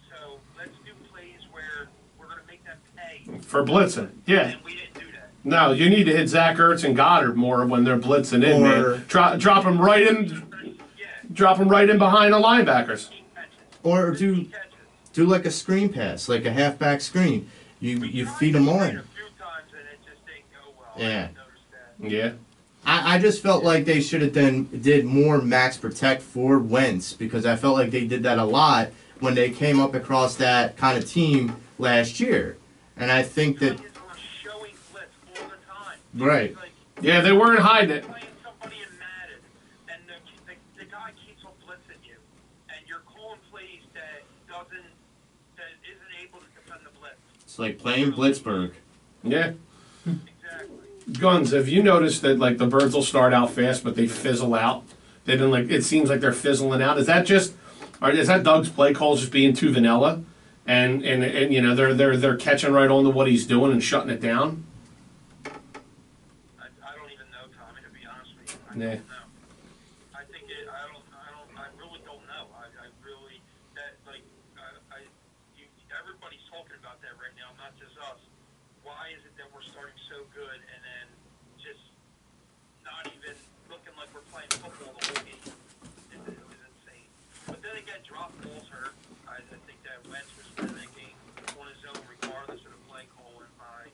D: So let's do plays where we're going to make them pay.
B: For blitzing, yeah.
D: And we didn't do that.
B: No, you need to hit Zach Ertz and Goddard more when they're blitzing in,
A: Or-
B: man. Drop them right in.
D: Yeah,
B: Drop them right in behind the linebackers.
D: key catches.
A: Or
D: Key
A: do
D: catches.
A: like a screen pass, like a halfback screen. You feed them
D: tried
A: on.
D: a few times and it just didn't go well.
A: Yeah.
D: I didn't notice that.
B: Yeah.
A: I just felt like they should have did more max protect for Wentz because I felt like they did that a lot when they came up across that kind of team last year. And I think that
D: Giants were showing blitz all the time.
A: Right.
D: Like,
B: Yeah, they weren't hiding it.
D: playing somebody in Madden, and the guy keeps on blitzing you, and you're calling plays that isn't able to defend the blitz.
A: it's like playing Blitzburg.
B: Yeah.
D: Exactly.
B: Guns, have you noticed that like the birds will start out fast but they fizzle out? They've been like, it seems like they're fizzling out. Is that Doug's play calls just being too vanilla? And they're catching right on to what he's doing and shutting it down?
D: I don't even know, Tommy, to be honest with you. I
B: Yeah.
D: don't know. I think I really don't know. Everybody's talking about that right now, not just us. Why is it that we're starting so good and then just not even looking like we're playing football the whole game? It was insane. But then again, drop balls hurt. I think that Wentz was winning that game on his own, regardless of the play calling by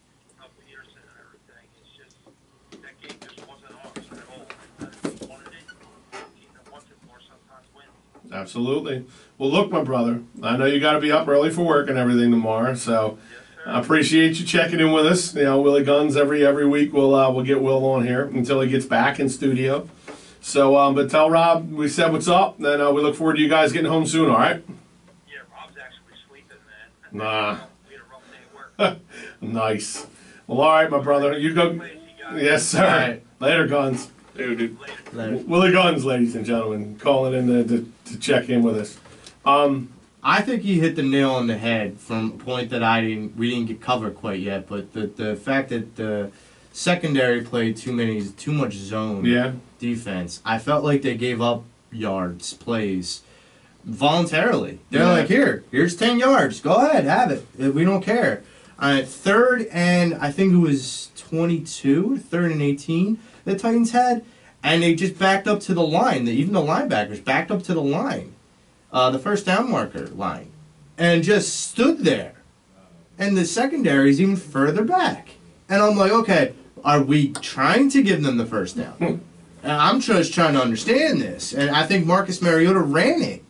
D: Peterson and everything. It's just that game just wasn't ours at all. We wanted it. The team that wants it more sometimes wins.
B: Absolutely. Well, look, my brother, I know you got to be up early for work and everything tomorrow, so I appreciate you checking in with us. Willie Guns every week we'll get Will on here until he gets back in studio. So, but tell Rob we said what's up, and we look forward to you guys getting home soon. All right?
D: Yeah, Rob's actually sleeping, man.
B: Nah.
D: We had a rough day at work.
B: Nice. Well, all right, my brother. You go.
D: Lazy guy.
B: Yes, sir.
A: All right.
B: Later, Guns.
C: Dude.
D: Later.
B: Willie Guns, ladies and gentlemen, calling in to check in with us.
A: I think he hit the nail on the head from a point that we didn't get covered quite yet, but the fact that the secondary played too much zone defense. I felt like they gave up yards, plays voluntarily. They're like, here's 10 yards. Go ahead, have it. We don't care. Third and I think it was 22, third and 18 the Titans had, and they just backed up to the line. Even the linebackers backed up to the line, the first down marker line, and just stood there. And the secondary is even further back. And I'm like, okay, are we trying to give them the first down? And I'm just trying to understand this. And I think Marcus Mariota ran it.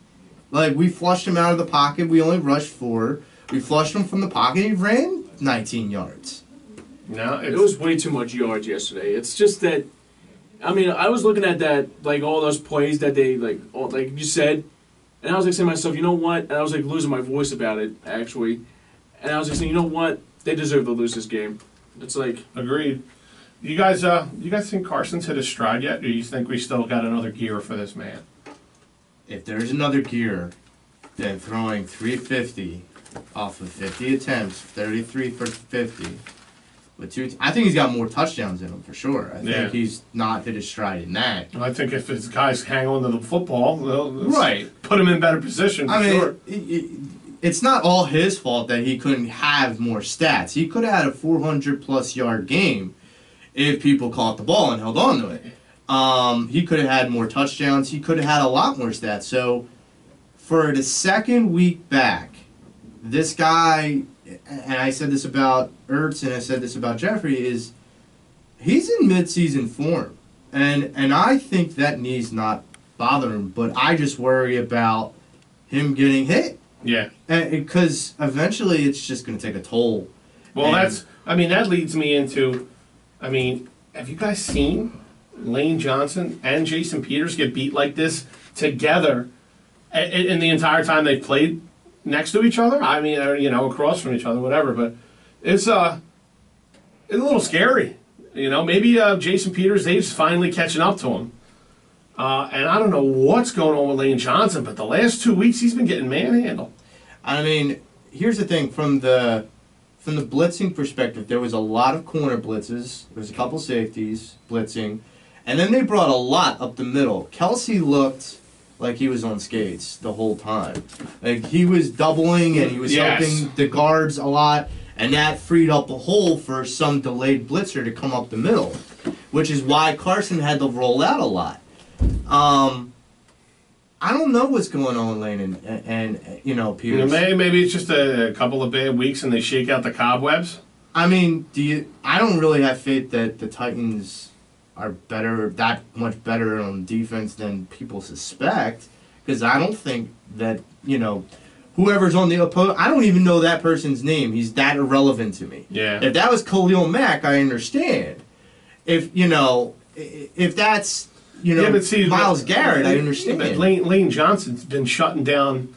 A: Like, we flushed him out of the pocket. We only rushed 4. We flushed him from the pocket. He ran 19 yards.
C: No, it was way too much yards yesterday. It's just that, I mean, I was looking at that, like, all those plays that they, like you said, and I was like saying to myself, you know what? And I was like losing my voice about it, actually. And I was like saying, you know what? They deserve to lose this game. It's like...
B: Agreed. You guys think Carson's hit his stride yet, or do you think we still got another gear for this man?
A: If there's another gear, then throwing 350 off of 50 attempts, 33 for 50, with 2. I think he's got more touchdowns in him for sure. I think he's not hit his stride in that.
B: I think if his guys hang on to the football, they'll
A: right,
B: put him in better position. For sure.
A: It's not all his fault that he couldn't have more stats. He could have had a 400+ yard game if people caught the ball and held on to it. He could have had more touchdowns. He could have had a lot more stats. So for the second week back, this guy, and I said this about Ertz and I said this about Jeffrey, is he's in midseason form. And I think that knee's not bothering him, but I just worry about him getting hit.
B: Yeah.
A: Because eventually it's just going to take a toll.
B: Well, that leads me into, have you guys seen Lane Johnson and Jason Peters get beat like this together in the entire time they've played next to each other? Across from each other, whatever. But it's a little scary. Maybe Jason Peters' age is finally catching up to him. And I don't know what's going on with Lane Johnson, but the last 2 weeks he's been getting manhandled.
A: Here's the thing. From the blitzing perspective, there was a lot of corner blitzes. There was a couple safeties blitzing. And then they brought a lot up the middle. Kelsey looked like he was on skates the whole time. Like, he was doubling and he was helping the guards a lot. And that freed up a hole for some delayed blitzer to come up the middle, which is why Carson had to roll out a lot. I don't know what's going on with Lane and Peters.
B: Maybe it's just a couple of bad weeks and they shake out the cobwebs.
A: I don't really have faith that the Titans are that much better on defense than people suspect, because I don't think that, whoever's on the opposing, I don't even know that person's name. He's that irrelevant to me.
B: Yeah.
A: If that was Khalil Mack, I understand. If that's Myles Garrett, I understand.
B: But Lane Johnson's been shutting down,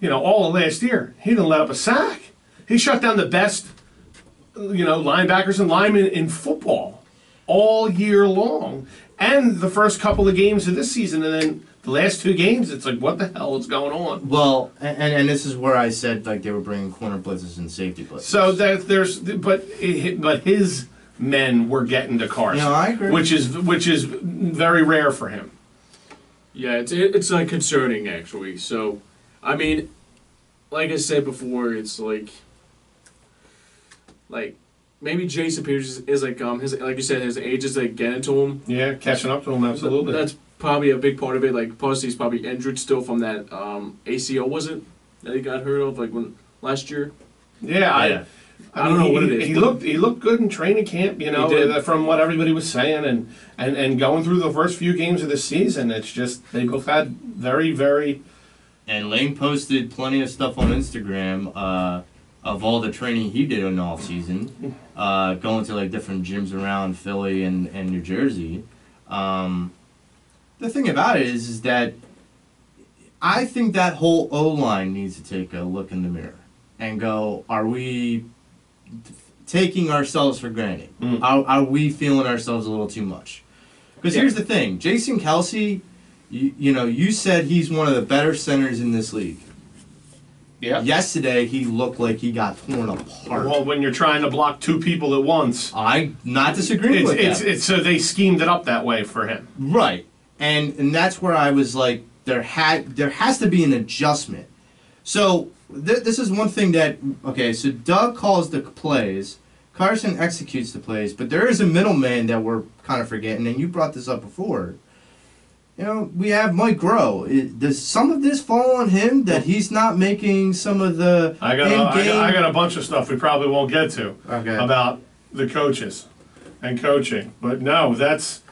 B: all of last year. He didn't let up a sack. He shut down the best, linebackers and linemen in football all year long. And the first couple of games of this season, and then the last 2 games, it's like, what the hell is going on?
A: Well, and this is where I said, like, they were bringing corner blitzes and safety blitzes.
B: So but his men were getting to Carson.
A: I agree.
B: Which is very rare for him.
C: Yeah, it's concerning, actually. So, like I said before, it's like maybe Jason Peters is like you said, his age is like getting to him.
B: Yeah, catching up to him, absolutely.
C: That's probably a big part of it. Like, plus he's probably injured still from that ACL, was it, that he got hurt of last year?
B: Yeah.
C: I don't know what it is.
B: He looked good in training camp, from what everybody was saying, and going through the first few games of the season. It's just they both had very, very.
A: And Lane posted plenty of stuff on Instagram of all the training he did in the off season, going to different gyms around Philly and New Jersey. The thing about it is that I think that whole O-line needs to take a look in the mirror and go, are we taking ourselves for granted? Are we feeling ourselves a little too much? Because here's the thing. Jason Kelsey, you said he's one of the better centers in this league.
B: Yeah.
A: Yesterday, he looked like he got torn apart.
B: Well, when you're trying to block two people at once,
A: I'm not disagreeing with that.
B: it's so they schemed it up that way for him.
A: Right. And that's where I was like, there has to be an adjustment. So this is one thing that, okay, so Doug calls the plays, Carson executes the plays, but there is a middleman that we're kind of forgetting, and you brought this up before. You know, we have Mike Groh. Does some of this fall on him that he's not making some of the
B: I got a bunch of stuff we probably won't get to about the coaches and coaching. But no, that's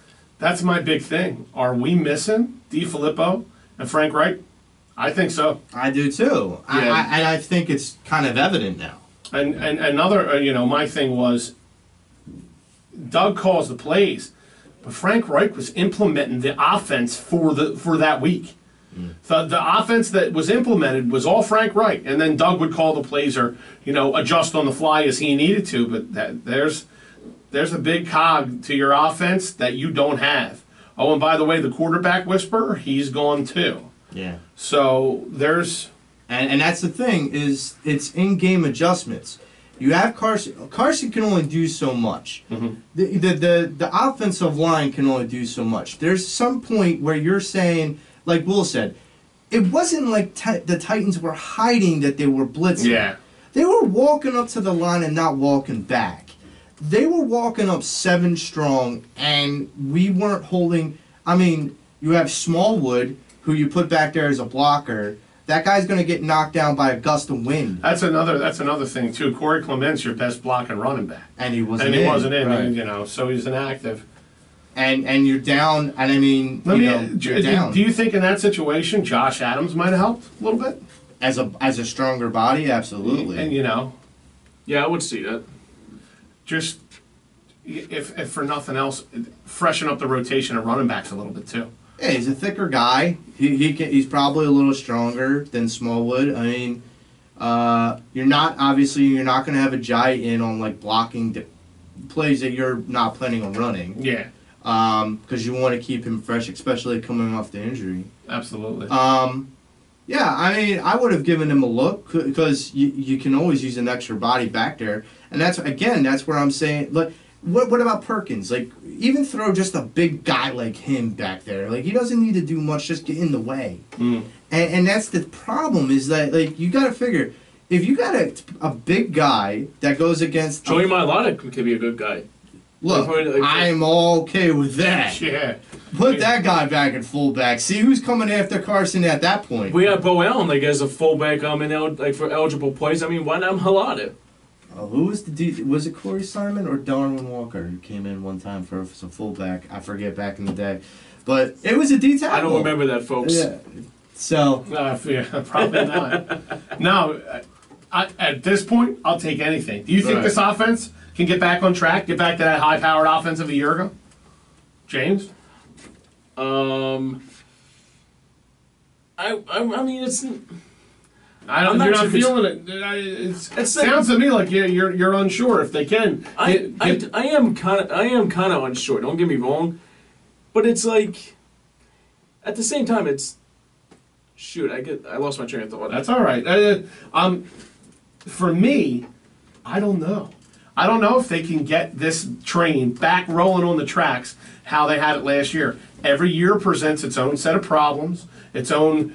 B: my big thing. Are we missing DiFilippo and Frank Reich? I think so.
A: I do too.
B: Yeah.
A: I think it's kind of evident now.
B: And another, my thing was Doug calls the plays. But Frank Reich was implementing the offense for that week. The offense that was implemented was all Frank Reich, and then Doug would call the plays or adjust on the fly as he needed to. But there's a big cog to your offense that you don't have. Oh, and by the way, the quarterback whisperer, he's gone too.
A: Yeah.
B: So there's
A: and that's the thing is it's in-game adjustments. You have Carson. Carson can only do so much.
B: Mm-hmm.
A: The offensive line can only do so much. There's some point where you're saying, like Will said, it wasn't like the Titans were hiding that they were blitzing.
B: Yeah.
A: They were walking up to the line and not walking back. They were walking up 7 strong, and we weren't holding. I mean, you have Smallwood, who you put back there as a blocker. That guy's going to get knocked down by a gust of wind.
B: That's another thing too. Corey Clement's your best blocking running back,
A: and he wasn't in.
B: Right. So he's inactive.
A: And you're down. And I mean, you're down.
B: Do you think in that situation, Josh Adams might have helped a little bit
A: as a stronger body? Absolutely.
B: And
C: yeah, I would see that.
B: Just if for nothing else, freshen up the rotation of running backs a little bit too.
A: Yeah, he's a thicker guy. He's probably a little stronger than Smallwood. I mean, you're not going to have a Jai in on like blocking the plays that you're not planning on running.
B: Yeah.
A: Because you want to keep him fresh, especially coming off the injury.
B: Absolutely.
A: Yeah, I mean, I would have given him a look because you can always use an extra body back there, and that's where I'm saying, like, what about Perkins? Like, even throw just a big guy like him back there. Like, he doesn't need to do much, just get in the way. And that's the problem is that, like, you got to figure, if you got a big guy that goes against...
C: Joey Mailata could be a good guy.
A: Look, I'm okay with that.
B: Yeah.
A: Put that guy back at fullback. See who's coming after Carson at that point.
C: We have Bo Allen, like, as a fullback, for eligible plays. I mean, why not Mailata?
A: Who was was it Corey Simon or Darwin Walker who came in one time for some fullback? I forget back in the day. But it was a D tackle.
C: I don't remember that, folks.
A: Yeah. So.
B: Yeah, probably not. No, at this point, I'll take anything. Do you think this offense can get back on track, get back to that high-powered offense of a year ago? James?
C: I mean, it's...
B: You're not feeling it. It sounds to me like you're unsure if they can.
C: I am kind of unsure. Don't get me wrong, but it's like at the same time it's shoot. I lost my train of thought.
B: That's all right. For me, I don't know. I don't know if they can get this train back rolling on the tracks how they had it last year. Every year presents its own set of problems, its own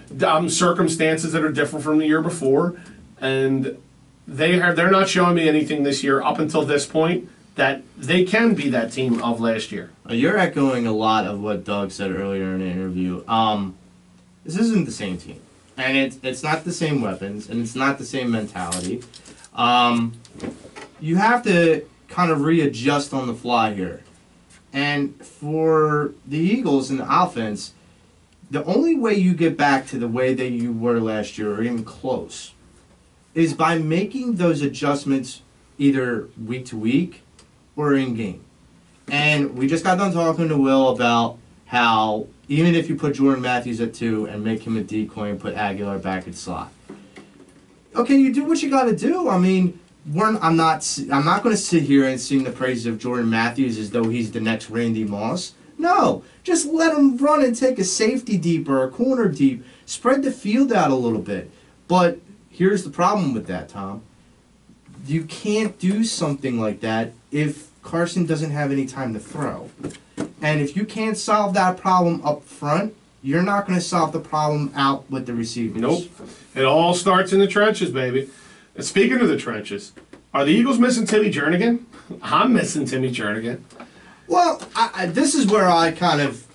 B: circumstances that are different from the year before, and they're not showing me anything this year up until this point that they can be that team of last year.
A: You're echoing a lot of what Doug said earlier in the interview. This isn't the same team, and it's not the same weapons, and it's not the same mentality. You have to kind of readjust on the fly here. And for the Eagles in the offense, the only way you get back to the way that you were last year, or even close, is by making those adjustments either week to week or in game. And we just got done talking to Will about how even if you put Jordan Matthews at 2 and make him a decoy and put Aguilar back at slot, okay, you do what you got to do. I mean, I'm not going to sit here and sing the praises of Jordan Matthews as though he's the next Randy Moss. No, just let him run and take a safety deep or a corner deep. Spread the field out a little bit. But here's the problem with that, Tom. You can't do something like that if Carson doesn't have any time to throw. And if you can't solve that problem up front, you're not going to solve the problem out with the receivers.
B: Nope. It all starts in the trenches, baby. And speaking of the trenches, are the Eagles missing Timmy Jernigan? I'm missing Timmy Jernigan.
A: Well, this is where I kind of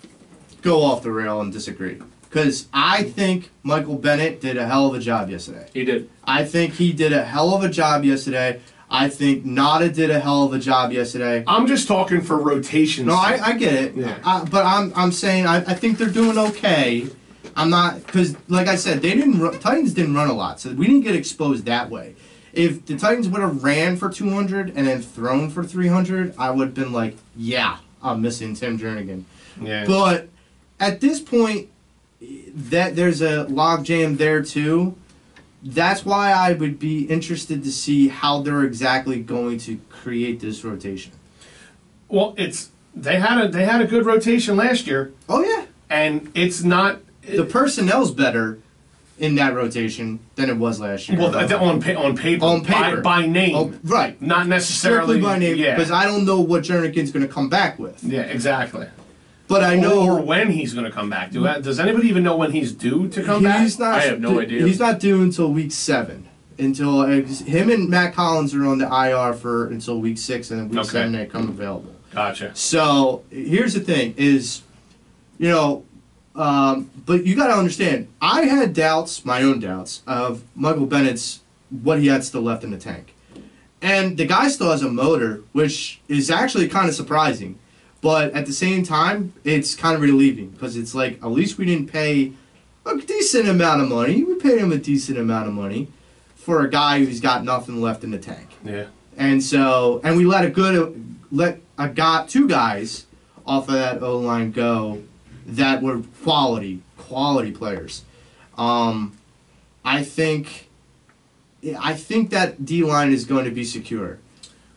A: go off the rail and disagree. Because I think Michael Bennett did a hell of a job yesterday.
C: He did.
A: I think he did a hell of a job yesterday. I think Nada did a hell of a job yesterday.
B: I'm just talking for rotations.
A: No, I get it.
B: Yeah.
A: But I'm saying I think they're doing okay. I'm not, because like I said, Titans didn't run a lot, so we didn't get exposed that way. If the Titans would have ran for 200 and then thrown for 300, I would have been like, yeah, I'm missing Tim Jernigan.
B: Yeah.
A: But at this point, that there's a logjam there too. That's why I would be interested to see how they're exactly going to create this rotation.
B: Well, they had a good rotation last year,
A: Oh yeah,
B: and it's not.
A: the personnel's better in that rotation than it was last year.
B: Well, on paper.
A: On paper.
B: By name.
A: Oh, right.
B: Not necessarily.
A: Strictly by name,
B: Yeah.
A: because I don't know what Jernigan's going to come back with.
B: Yeah, exactly.
A: But I know
B: Or when he's going to come back. Does anybody even know when he's due to come back?
A: he's not.
C: I have no idea.
A: He's not due until week 7. Until him and Matt Collins are on the IR until week 6, and then week 7 they come available.
B: Gotcha.
A: So here's the thing: is but you got to understand. I had doubts, my own doubts, of Michael Bennett's what he had still left in the tank, and the guy still has a motor, which is actually kind of surprising. But at the same time, it's kind of relieving because it's like at least we didn't pay a decent amount of money. We paid him a decent amount of money for a guy who's got nothing left in the tank.
B: Yeah.
A: And so, and we let two guys off of that O-line go that were quality players. I think that D-line is going to be secure.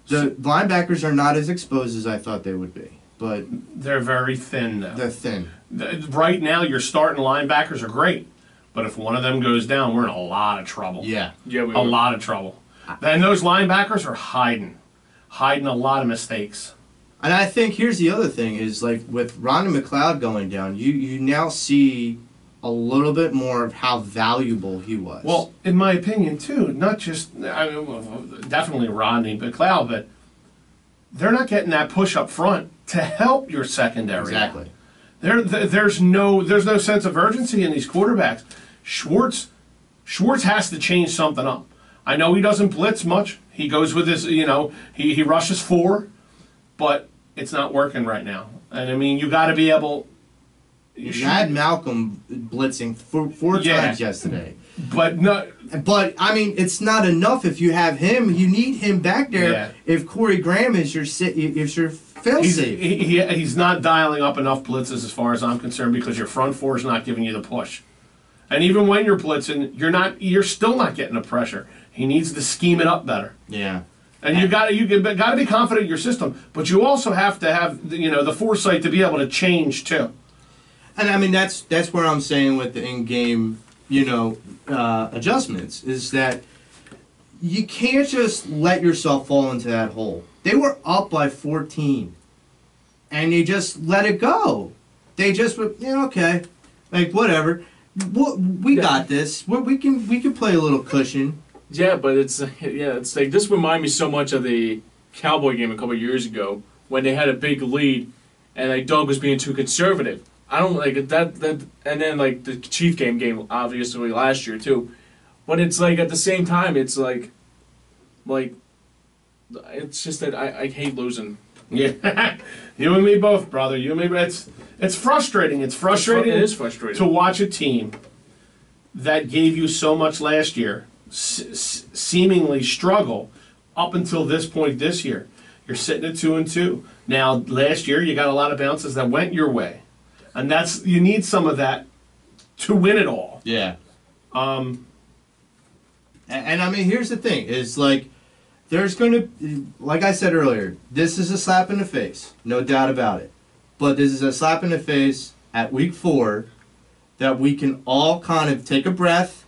A: The linebackers are not as exposed as I thought they would be, but
B: They're very thin, though.
A: they're thin.
B: Right now, your starting linebackers are great, but if one of them goes down, we're in a lot of trouble.
A: Yeah.
C: Yeah, we
B: A
C: were.
B: lot of trouble. And those linebackers are hiding a lot of mistakes.
A: And I think here's the other thing is like with Ronnie McLeod going down, you now see a little bit more of how valuable he was.
B: Well, in my opinion, too, not just definitely Rodney McLeod, but they're not getting that push up front to help your secondary.
A: exactly.
B: There's no sense of urgency in these quarterbacks. Schwartz has to change something up. I know he doesn't blitz much. He goes with his, he rushes 4, but it's not working right now. And I mean, you got to be able.
A: You had Malcolm blitzing four times yesterday.
B: But no.
A: But I mean, it's not enough if you have him. You need him back there.
B: Yeah.
A: If Corey Graham is your fail-safe.
B: He's not dialing up enough blitzes as far as I'm concerned because your front four is not giving you the push. And even when you're blitzing, you're still not getting the pressure. He needs to scheme it up better.
A: Yeah.
B: And you got to be confident in your system, but you also have to have the foresight to be able to change too.
A: And I mean that's where I'm saying with the in-game adjustments is that you can't just let yourself fall into that hole. They were up by 14, and you just let it go. They just were okay, like whatever. We got this. We can play a little cushion.
C: Yeah, but it's like this remind me so much of the Cowboy game a couple of years ago when they had a big lead and like Doug was being too conservative. I don't like that, and then like the Chief game obviously last year too. But it's like at the same time it's like it's just that I hate losing.
B: Yeah, you and me both, brother. You and me. It's frustrating. It's frustrating.
C: It is frustrating
B: to watch a team that gave you so much last year seemingly struggle up until this point this year. You're sitting at 2-2. Now, last year you got a lot of bounces that went your way, and you need some of that to win it all.
A: Yeah. And I mean, here's the thing: is like there's going to, like I said earlier, this is a slap in the face, no doubt about it. But this is a slap in the face at week 4 that we can all kind of take a breath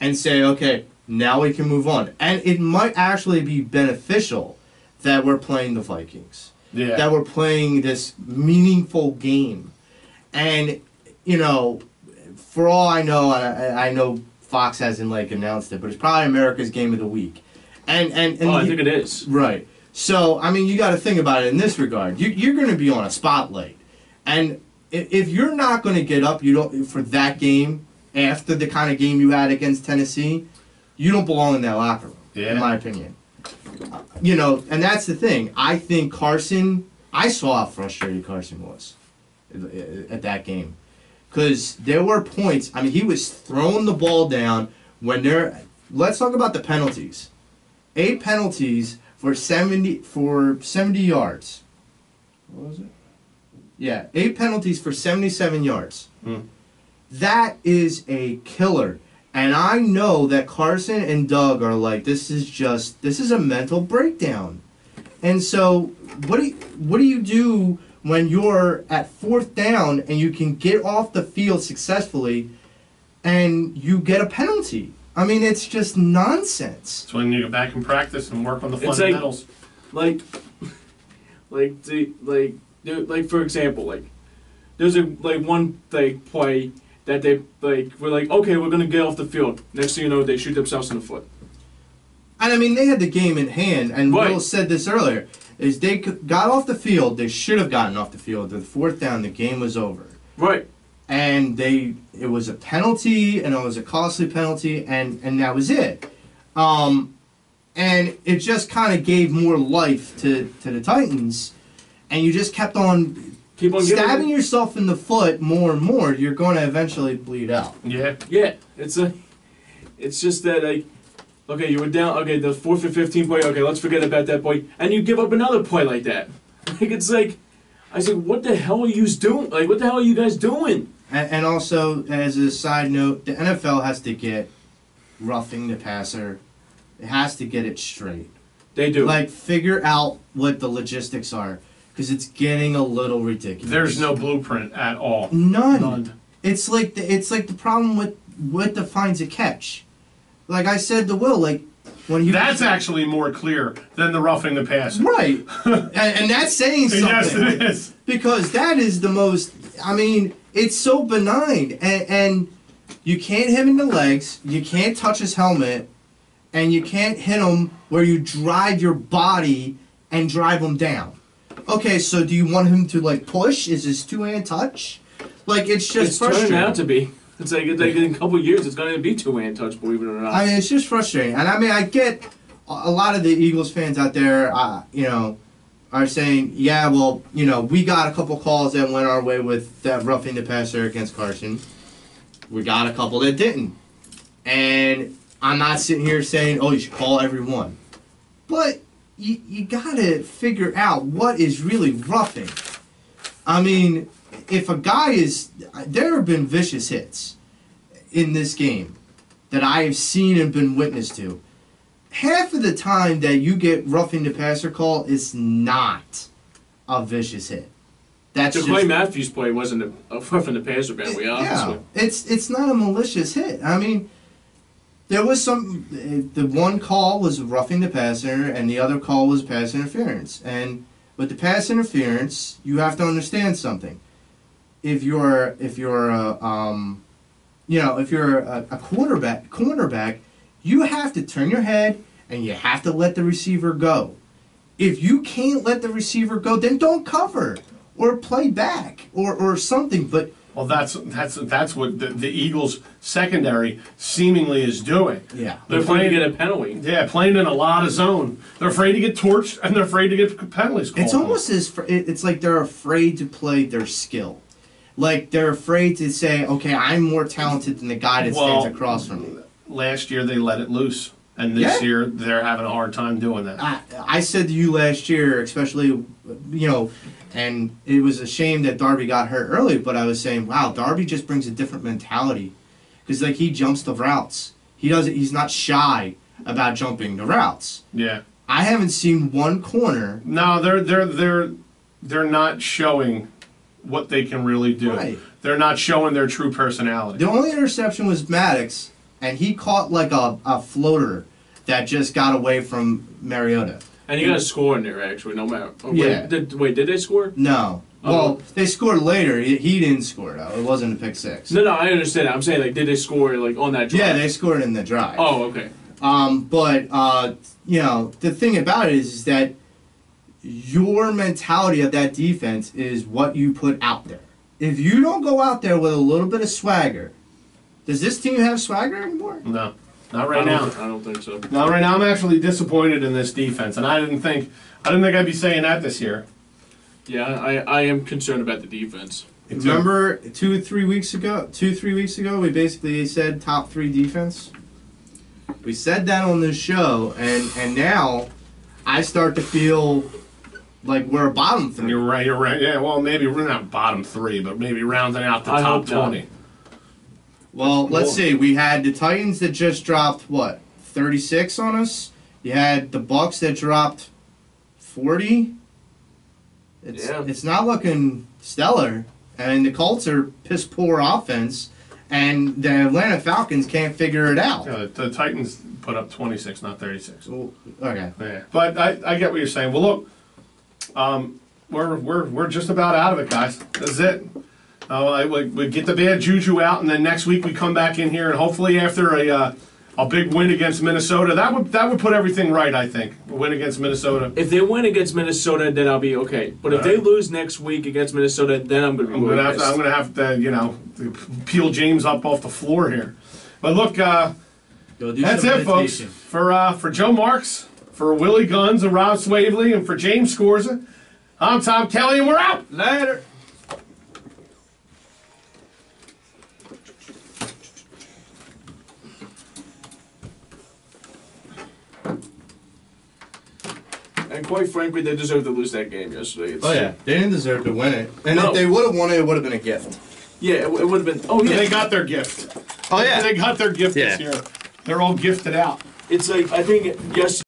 A: and say, okay, Now we can move on. And it might actually be beneficial that we're playing the Vikings.
B: Yeah.
A: That we're playing this meaningful game. And, you know, for all I know, I know Fox hasn't, like, announced it, but it's probably America's Game of the Week. And
C: I think it is.
A: Right. So, I mean, you got to think about it in this regard. You're going to be on a spotlight. And if you're not going to get up for that game, after the kind of game you had against Tennessee, you don't belong in that locker room, in my opinion. You know, and that's the thing. I think I saw how frustrated Carson was at that game. Because there were points, I mean, he was throwing the ball down when let's talk about the penalties. 8 penalties for 70 yards. What was it? Yeah, 8 penalties for 77 yards. That is a killer. And I know that Carson and Doug are like, this is a mental breakdown. And so what do you do when you're at 4th down and you can get off the field successfully and you get a penalty? I mean, it's just nonsense.
B: It's when you go back and practice and work on the fundamentals.
C: Like for example, like there's one play that they were like, okay, we're gonna get off the field. Next thing you know, they shoot themselves in the foot.
A: And I mean, they had the game in hand, and
C: Right.
A: Will said this earlier. Is they got off the field? They should have gotten off the field. The 4th down, the game was over.
C: Right.
A: And it was a penalty, and it was a costly penalty, and that was it. And it just kind of gave more life to the Titans, and you just kept on stabbing yourself in the foot more and more. You're going to eventually bleed out.
B: Yeah.
C: Yeah. It's just that, like, okay, you were down. Okay, the 4th and 15 play. Okay, let's forget about that play, and you give up another play like that. Like, it's like, I said, what the hell are you doing? Like, what the hell are you guys doing?
A: And also, as a side note, the NFL has to get roughing the passer. It has to get it straight.
C: They do.
A: Like, figure out what the logistics are, because it's getting a little ridiculous.
B: There's no blueprint at all.
A: None. It's like the problem with what defines a catch. Like I said to Will, like when he
B: That's actually more clear than the roughing the passer.
A: right, and that's saying something.
B: Yes, it is.
A: Because that is the most. I mean, it's so benign, and you can't hit him in the legs. You can't touch his helmet, and you can't hit him where you drive your body and drive him down. Okay, so do you want him to like push? Is this 2-hand touch? Like it's just
C: It's
A: frustrating.
C: turning out to be. It's like in a couple of years, it's going to be 2-hand touch, believe it or not.
A: I mean, it's just frustrating. And I mean, I get a lot of the Eagles fans out there, you know, are saying, yeah, well, you know, we got a couple calls that went our way with that roughing the passer against Carson. We got a couple that didn't. And I'm not sitting here saying, oh, you should call every one. But you got to figure out what is really roughing. I mean, if a guy is... There have been vicious hits in this game that I have seen and been witness to. Half of the time that you get roughing the passer call is not a vicious hit. That's
C: the Clay Matthews play wasn't a roughing the passer, man. We
A: yeah, it's not a malicious hit. I mean, there was the one call was roughing the passer, and the other call was pass interference. And with the pass interference, you have to understand something. If you're a cornerback, you have to turn your head and you have to let the receiver go. If you can't let the receiver go, then don't cover or play back or something. But
B: well, that's what the Eagles secondary seemingly is doing.
A: yeah,
C: They're afraid to get a penalty.
B: Yeah, playing in a lot of zone. They're afraid to get torched and they're afraid to get penalties called.
A: it's almost it's like they're afraid to play their skill. Like they're afraid to say, okay, I'm more talented than the guy that stands across from me.
B: Last year they let it loose, and this year they're having a hard time doing that.
A: I said to you last year, especially, you know, and it was a shame that Darby got hurt early, but I was saying, wow, Darby just brings a different mentality. Because, like, he jumps the routes. He's not shy about jumping the routes.
B: Yeah.
A: I haven't seen one corner.
B: No, they're not showing what they can really do.
A: Right.
B: They're not showing their true personality.
A: The only interception was Maddox, and he caught like a floater that just got away from Mariota.
C: And you got a score in there, actually, no matter. Oh,
A: Yeah.
C: Wait, did they score?
A: No. Well, they scored later. He didn't score, though. It wasn't a pick six.
C: No, I understand that. I'm saying, like, did they score, like, on that drive?
A: Yeah, they scored in the drive.
C: Oh, okay.
A: But you know, the thing about it is that your mentality of that defense is what you put out there. If you don't go out there with a little bit of swagger, does this team have swagger anymore?
B: No, not right now.
C: I don't think so.
B: Not right now. I'm actually disappointed in this defense, and I didn't think I'd be saying that this year.
C: Yeah, I am concerned about the defense.
A: Remember 3 weeks ago, we basically said top 3 defense. We said that on this show, and now I start to feel like we're a bottom 3.
B: You're right. Yeah, well, maybe we're not bottom 3, but maybe rounding out the
C: I
B: top
C: hope not.
B: 20.
A: Well, let's see. We had the Titans that just dropped, 36 on us? You had the Bucks that dropped 40. It's not looking stellar. And the Colts are piss-poor offense, and the Atlanta Falcons can't figure it out.
B: Yeah, the Titans put up 26, not 36.
A: Well, okay.
B: Yeah, but I get what you're saying. Well, look, we're just about out of it, guys. That's it. We get the bad juju out, and then next week we come back in here, and hopefully after a big win against Minnesota, that would put everything right. I think a win against Minnesota.
C: If they win against Minnesota, then I'll be okay. But if they lose next week against Minnesota, then I'm going to be really pissed.
B: I'm gonna have to peel James up off the floor here. But look, that's it, folks. For Joe Marks, for Willie Guns and Rob Swavely, and for James Scorza, I'm Tom Kelly, and we're out.
A: Later.
C: And quite frankly, they deserve to lose that game yesterday.
A: They didn't deserve to win it. And
C: No.
A: if they would have won it, it would have been a gift.
C: Yeah, it would have been. Oh, yeah.
B: They got their gift.
A: Oh, yeah.
B: They got their gift this year. They're all gifted out.
C: It's like, I think, yes.